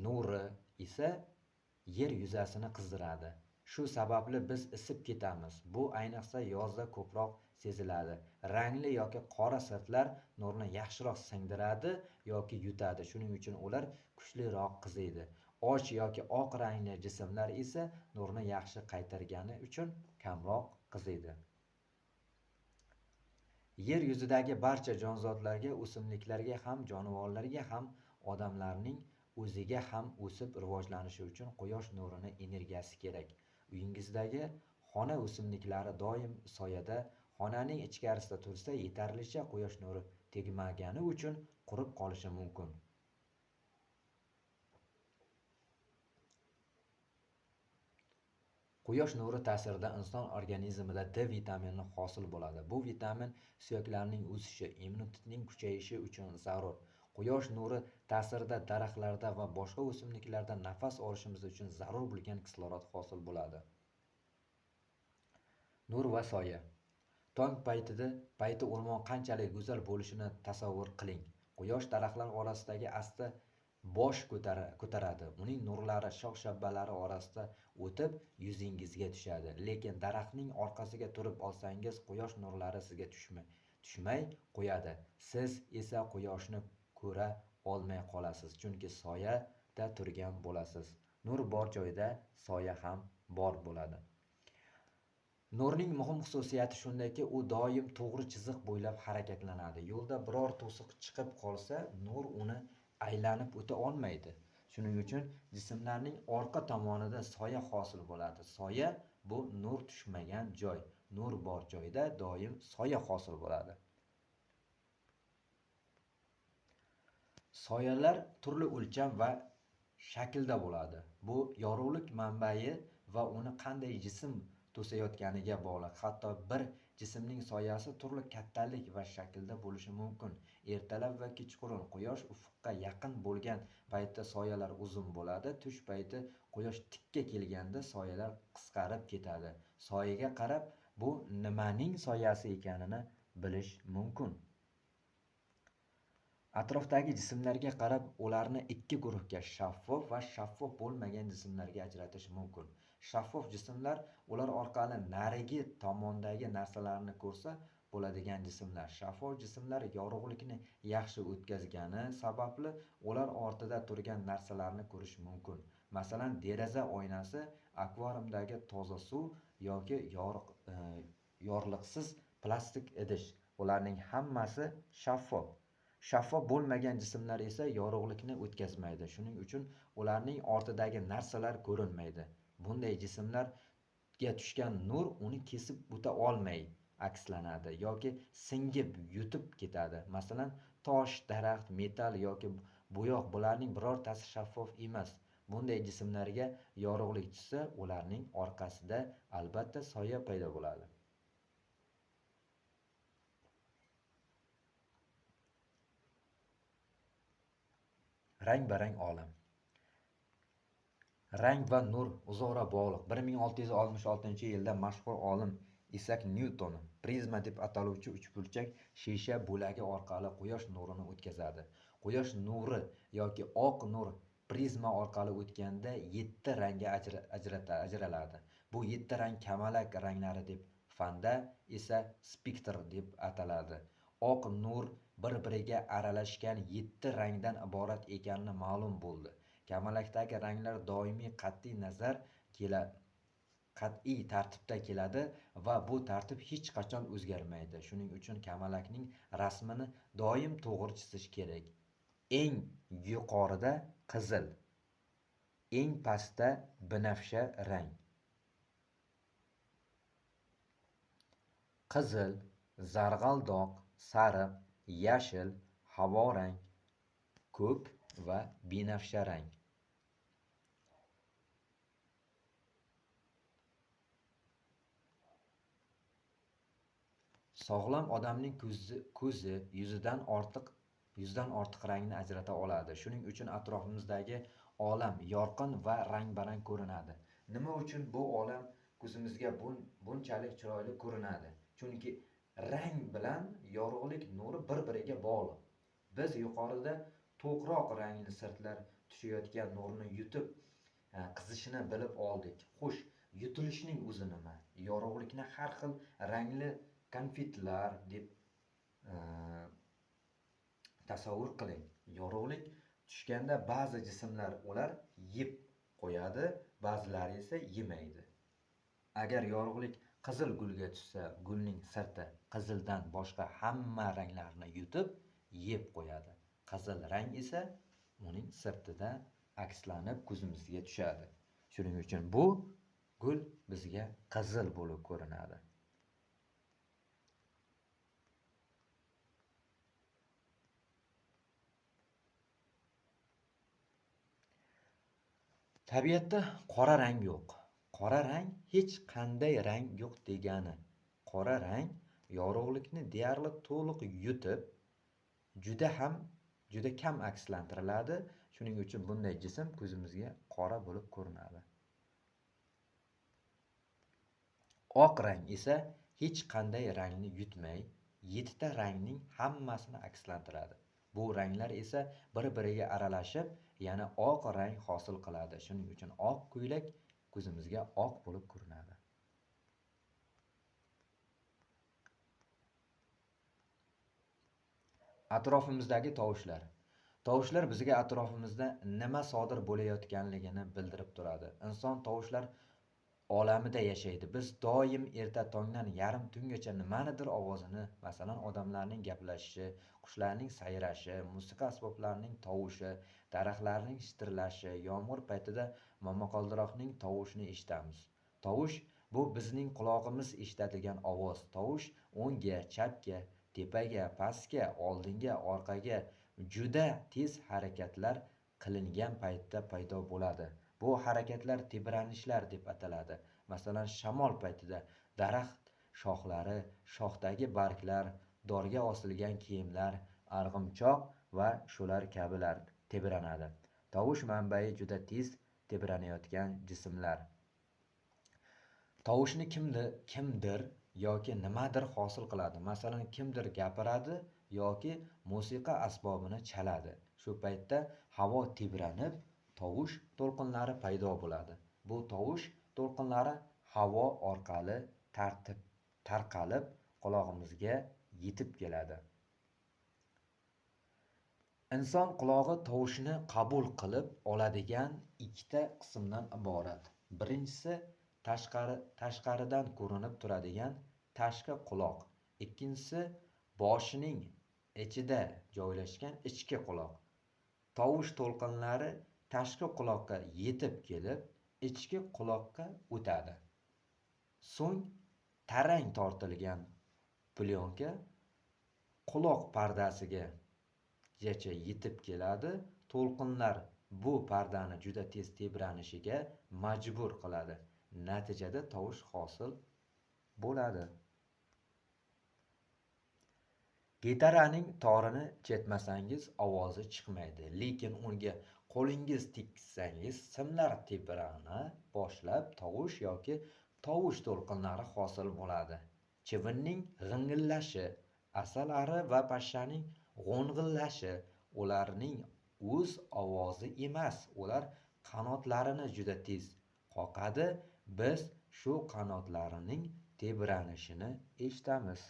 nuri esa yer yuzasini qizdiradi. Shu sababli biz isib ketamiz. Bu ayniqsa yozda ko'proq seziladi. Rangli yoki qora sirtlar nurni yaxshiroq singdiradi yoki yutadi. Shuning uchun ular kuchliroq qiziydi. Och yoki oq rangli jismlar esa nurni yaxshi qaytargani uchun kamroq qiziydi. Yer yuzidagi barcha jonzotlarga, o'simliklarga ham, jonivorlarga ham, odamlarning o'ziga ham o'sib rivojlanishi uchun quyosh nurining energiyasi kerak. Uyingizdagi xona o'simliklari doim soyada, xonaning ichkarisida tursa, yetarlicha quyosh nuri tegmagani uchun qurib qolishi mumkin. Quyosh nuri ta'sirida inson organizmida D vitamini hosil bo'ladi. Bu vitamin suyaklarning o'sishi, immunitetning kuchayishi uchun zarur. Quyosh nuri ta'sirida daraxtlarda va boshqa o'simliklarda nafas olishimiz uchun zarur bo'lgan kislorod hosil bo'ladi. Nur va soya. Tong payti o'rmon qanchalik go'zal bo'lishini tasavvur qiling. Quyosh daraxtlar orasidagi asta bosh ko'taradi. Uning nurlari shox-shabbalari orasida o'tib yuzingizga tushadi. Lekin daraxtning orqasiga turib olsangiz, quyosh nurlari sizga tushmay qo'yadi. Siz esa quyoshni ko'ra olmay qolasiz, chunki soyada turgan bo'lasiz. Nur bor joyda soya ham bor bo'ladi. Nurning muhim xususiyati shundaki, u doim to'g'ri chiziq bo'ylab harakatlanadi. Yo'lda biror to'siq chiqib qolsa, nur uni aylanib o'ta olmaydi. Shuning uchun jismlarning orqa tomonida soya hosil bo'ladi. Soya bu nur tushmagan joy. Nur bor joyda doim soya hosil bo'ladi. Soyalar turli o'lcham va shaklda bo'ladi. Bu yorug'lik manbai va uni qanday jism to'sayotganiga bog'liq. Hatto bir jismning soyasi turli kattalik va shaklda bo'lishi mumkin. Ertalab va kechqurun quyosh ufqqa yaqin bo'lgan paytda soyalar uzun bo'ladi. Tush payti quyosh tikka kelganda soyalar qisqarib ketadi. Soyaga qarab bu nimaning soyasi ekanini bilish mumkin. Atrofdagi jismlarga qarab ularni ikki guruhga, shaffof va shaffof bo'lmagan jismlarga ajratish mumkin. Shaffof jismlar ular orqali narigi tomondagi narsalarni ko'rsa bo'ladigan jismlar. Shaffof jismlar yorug'likni yaxshi o'tkazgani sababli ular ortida turgan narsalarni ko'rish mumkin. Masalan, deraza oynasi, akvariumdagi toza suv yoki yorliqsiz plastik idish. Ularning hammasi shaffof. Shaffof bo'lmagan jismlar esa yorug'likni o'tkazmaydi. Shuning uchun ularning ortidagi narsalar ko'rinmaydi. Bunday jismlarga tushgan nur uni kesib o'ta olmay akslanadi yoki singib yutib ketadi. Masalan, tosh, daraxt, metall yoki bo'yoq, bularning birortasi shaffof emas. Bunday jismlarga yorug'lik tushsa, ularning orqasida albatta soya paydo bo'ladi. Rang-barang olam. Rang va nur o'zaro bog'liq. 1666-yilda mashhur olim Isak Nyuton prizma deb ataluvchi uchburchak shisha bo'lagi orqali quyosh nurini o'tkazadi. Quyosh nuri yoki oq nur prizma orqali o'tganda 7 rangga ajraladi. Bu 7 rang kamalak ranglari deb, fanda esa spektr deb ataladi. Oq nur bir-biriga aralashgan 7 rangdan iborat ekanini ma'lum bo'ldi. Kamalakdagi ranglar doimiy qat'iy tartibda keladi va bu tartib hech qachon o'zgarmaydi. Shuning uchun kamalakning rasmini doim to'g'ri chizish kerak. Eng yuqorida qizil, eng pastda binafsha rang. Qizil, zarg'aldoq, sariq, yashil, havo rang, ko'k va binafsha rang. Sog'lom odamning ko'zi yuzdan ortiq rangni ajrata oladi. Shuning uchun atrofimizdagi olam yorqin va rang-barang ko'rinadi. Nima uchun bu olam ko'zimizga bunchalik chiroyli ko'rinadi? Chunki rang bilan yorug'lik nuri bir-biriga bog'liq. Biz yuqorida to'qroq rangli sirtlar tushayotgan nurni yutib qizishini bilib oldik. Xo'sh, yutilishning o'zi nima? Yorug'likni har xil rangli konfetlar deb tasavvur qiling. Yorug'lik tushganda ba'zi jismlar ular yeb qo'yadi, ba'zilari esa yemaydi. Agar yorug'lik qizil gulga tushsa, gulning sirti qizildan boshqa hamma ranglarni yutib yeb qo'yadi. Qizil rang esa uning sirtida akslanib ko'zimizga tushadi. Shuning uchun bu gul bizga qizil bo'lib ko'rinadi. Tabiatda qora rang yo'q. Qora rang hech qanday rang yo'q degani. Qora rang yorug'likni deyarli to'liq yutib, juda kam akslantiriladi. Shuning uchun bunday jism ko'zimizga qora bo'lib ko'rinadi. Oq rang esa hech qanday rangni yutmay, 7 ta rangning hammasini akslantiradi. Bu ranglar esa bir-biriga aralashib, yana oq rang hosil qiladi. Shuning uchun oq ko'ylak ko'zimizga oq bo'lib ko'rinadi. Atrofimizdagi tovushlar. Tovushlar bizga atrofimizda nima sodir bo'layotganligini bildirib turadi. Inson tovushlar olamida yashaydi. Biz doim erta tongdan yarim tungacha nimanidir ovozini, masalan, odamlarning gaplashishi, qushlarning sayrashi, musiqa asboblarining tovushi, daraxtlarning shitirlashi, yomg'ir paytida momaqaldiroqning tovushini eshitamiz. Tovush bu bizning quloqimiz eshitadigan ovoz. Tovush o'ngga, chapga, tepaga, pastga, oldinga, orqaga juda tez harakatlar qilingan paytda paydo bo'ladi. Bu harakatlar tebranishlar deb ataladi. Masalan, shamol paytida daraxt shoxlari, shoxdagi barglar, dorga osilgan kiyimlar, arg'imchoq va shular kabilar tebranadi. Tovush manbai juda tez tebranayotgan jismlar. Tovushni kimdir yoki nimadir hosil qiladi. Masalan, kimdir gapiradi yoki musiqa asbobini chaladi. Shu paytda havo tebranib, tovush to'lqinlari paydo bo'ladi. Bu tovush to'lqinlari havo orqali tarqalib qulog'imizga yetib keladi. Inson qulog'i tovushni qabul qilib oladigan ikkita qismdan iborat. Birinchisi tashqaridan ko'rinib turadigan tashqi quloq. Ikkinchisi boshining ichida joylashgan ichki quloq. Tovush to'lqinlari tashqi quloqqa yetib kelib, ichki quloqqa o'tadi. So'ng tarang tortilgan plyonka quloq pardasiga yetib keladi. To'lqinlar bu pardani juda tez tebranishiga majbur qiladi. Natijada tovush hosil bo'ladi. Gitaraning torini chetmasangiz ovozi chiqmaydi, lekin unga qo'lingiz tekkizsangiz simlar tebrana boshlab tovush yoki tovush to'lqinlari hosil bo'ladi. Chivinning g'ingillashi, asalari va pashshaning g'o'ng'illashi ularning o'z ovozi emas, ular qanotlarini juda tez qoqadi. Biz shu qanotlarining tebranishini eshitamiz.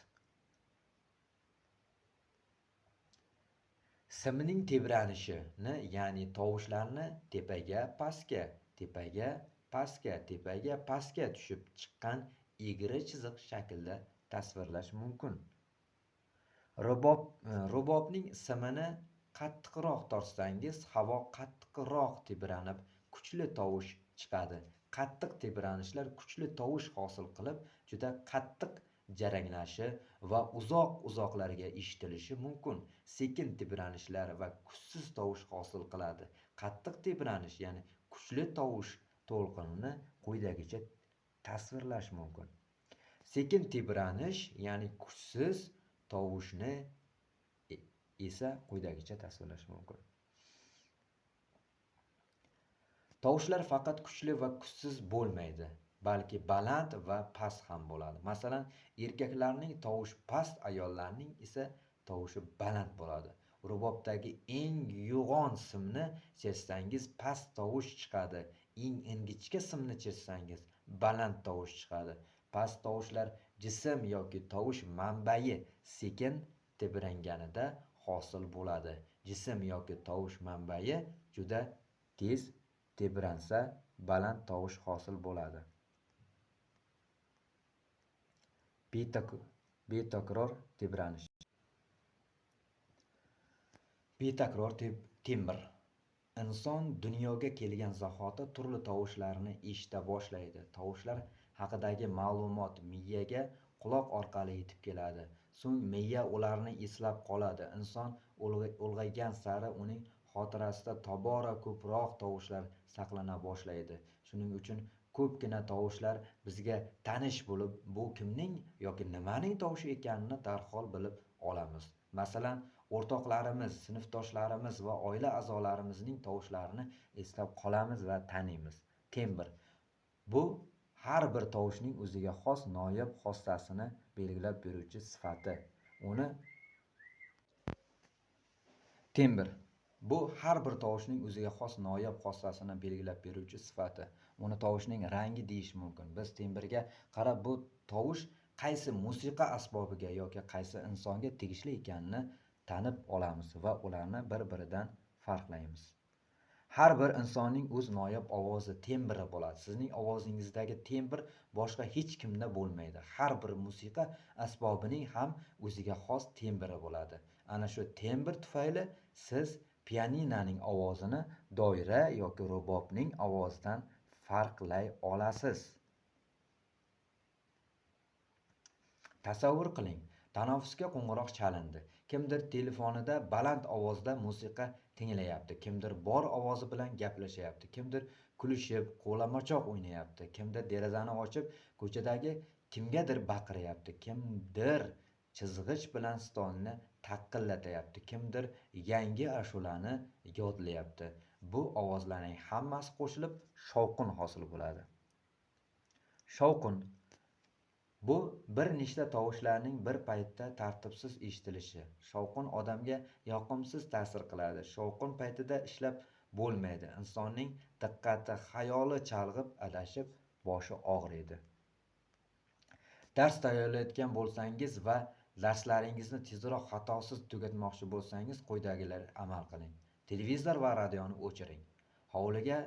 Simning tebranishini, ya'ni tovushlarni tepaga, pastga, tepaga, pastga, tepaga, pastga tushib chiqqan egri chiziq shaklda tasvirlash mumkin. Rubobning simini qattiqroq tortsangiz, havo qattiqroq tebranib, kuchli tovush chiqadi. Qattiq tebranishlar kuchli tovush hosil qilib, juda qattiq jaranglashi va uzoqlarga eshitilishi mumkin. Sekin tebranishlar va kuchsiz tovush hosil qiladi. Qattiq tebranish, ya'ni kuchli tovush to'lqinini quyidagicha tasvirlash mumkin. Sekin tebranish, ya'ni kuchsiz tovushni esa quyidagicha tasvirlash mumkin. Tovushlar faqat kuchli va kuchsiz bo'lmaydi, balki baland va past ham bo'ladi. Masalan, erkaklarning tovushi past, ayollarning esa tovushi baland bo'ladi. Rubobdagi eng yo'g'on simni chertsangiz past tovush chiqadi. Eng ingichka simni chertsangiz baland tovush chiqadi. Past tovushlar jism yoki tovush manbai sekin tebranganida hosil bo'ladi. Jism yoki tovush manbai juda tez tebransa baland tovush hosil bo'ladi. Betakror tebranish. Betakror timbre. Inson dunyoga kelgan zahoti turli tovushlarni eshita boshlaydi. Tovushlar haqidagi ma'lumot miyaga quloq orqali yetib keladi. So'ng miya ularni eslab qoladi. Inson ulg'aygan sari uning xotirasida tobora ko'proq tovushlar saqlana boshlaydi. Shuning uchun ko'pgina tovushlar bizga tanish bo'lib, bu kimning yoki nimaning tovushi ekanini darhol bilib olamiz. Masalan, o'rtoqlarimiz, sinfdoshlarimiz va oila a'zolarimizning tovushlarini eslab qolamiz va taniymiz. Tembr. Bu har bir tovushning o'ziga xos noyob xossasini belgilab beruvchi sifati. Uni Tembr. Bu har bir tovushning o'ziga xos noyob xossasini belgilab beruvchi sifati. Uni tovushning rangi deyish mumkin. Biz tembrga qarab bu tovush qaysi musiqa asbobiga yoki qaysi insonga tegishli ekanini tanib olamiz va ularni bir-biridan farqlaymiz. Har bir insonning o'z noyob ovozi, tembri bo'ladi. Sizning ovozingizdagi tembr boshqa hech kimda bo'lmaydi. Har bir musiqa asbobining ham o'ziga xos tembri bo'ladi. Ana shu tembr tufayli siz pianinoning ovozini doira yoki rubobning ovozidan farqlay olasiz. Tasavvur qiling, tanaffusga qo'ng'iroq chalindi. Kimdir telefonida baland ovozda musiqa tinglayapti, kimdir bor ovozi bilan gaplashyapti, kimdir kulishib, qo'lamachoq o'ynayapti, kimdir derazani ochib ko'chadagi kimgadir baqiryapti, kimdir chizg'ich bilan stolni taqillatyapti, kimdir yangi ashulani yodlayapti. Bu ovozlarning hammasi qo'shilib shovqin hosil bo'ladi. Shovqin bu bir nechta tovushlarning bir paytda tartibsiz eshitilishi. Shovqin odamga yoqimsiz ta'sir qiladi. Shovqin paytida ishlab bo'lmaydi. Insonning diqqati, xayoli chalg'ib, adashib, boshi og'riydi. Dars tayyorlayotgan bo'lsangiz va darslaringizni tezroq xatosiz tugatmoqchi bo'lsangiz, quyidagilar amal qiling. Televizor va radioni o'chiring. Hovliga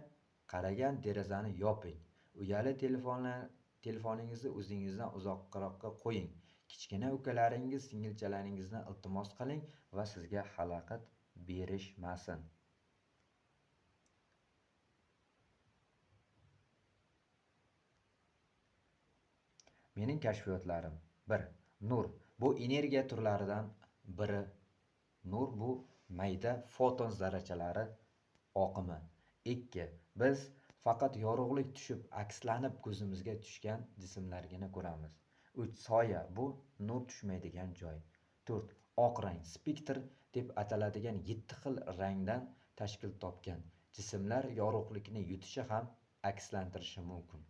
qaragan derazani yoping. Uyali telefoningizni o'zingizdan uzoqroqqa qo'ying. Kichkina ukalaringiz, singilchalaringizni iltimos qiling va sizga xalaqit berishmasin. Mening kashfiyotlarim. 1. Nur. Bu energiya turlaridan biri. Nur bu mayda foton zarrachalari oqimi. 2. Biz faqat yorug'lik tushib, akslanib ko'zimizga tushgan jismlargina ko'ramiz. 3. Soya bu nur tushmaydigan joy. 4. Oq rang spektr deb ataladigan 7 xil rangdan tashkil topgan jismlar yorug'likni yutishi ham akslantirishi mumkin.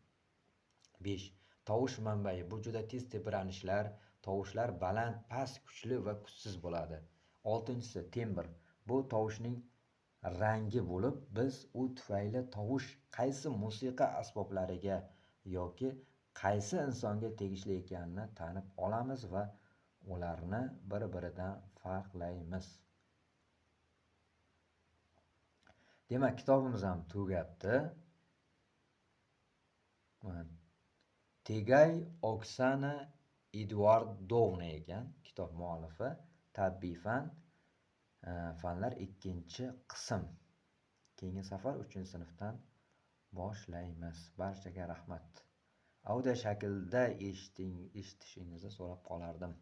5. Tovush manbai. Bu juda tez tebranishlar, tovushlar baland, past, kuchli va kuchsiz bo'ladi. 6. Tembr. Bu tovushning rangi bo'lib, biz u tufayli tovush qaysi musiqa asboblariga yoki qaysi insonga tegishli ekanini tanib olamiz va ularni bir-biridan farqlaymiz. Demak, kitobimiz ham tugabdi. Tegay Oksana Eduardovna ekan kitob muallifi. Tabiiy fanlar 2-qism. Keyingi safar 3-sinfdan boshlaymiz. Barchaga rahmat. Audio shaklda eshitishingizni so'rab qolardim.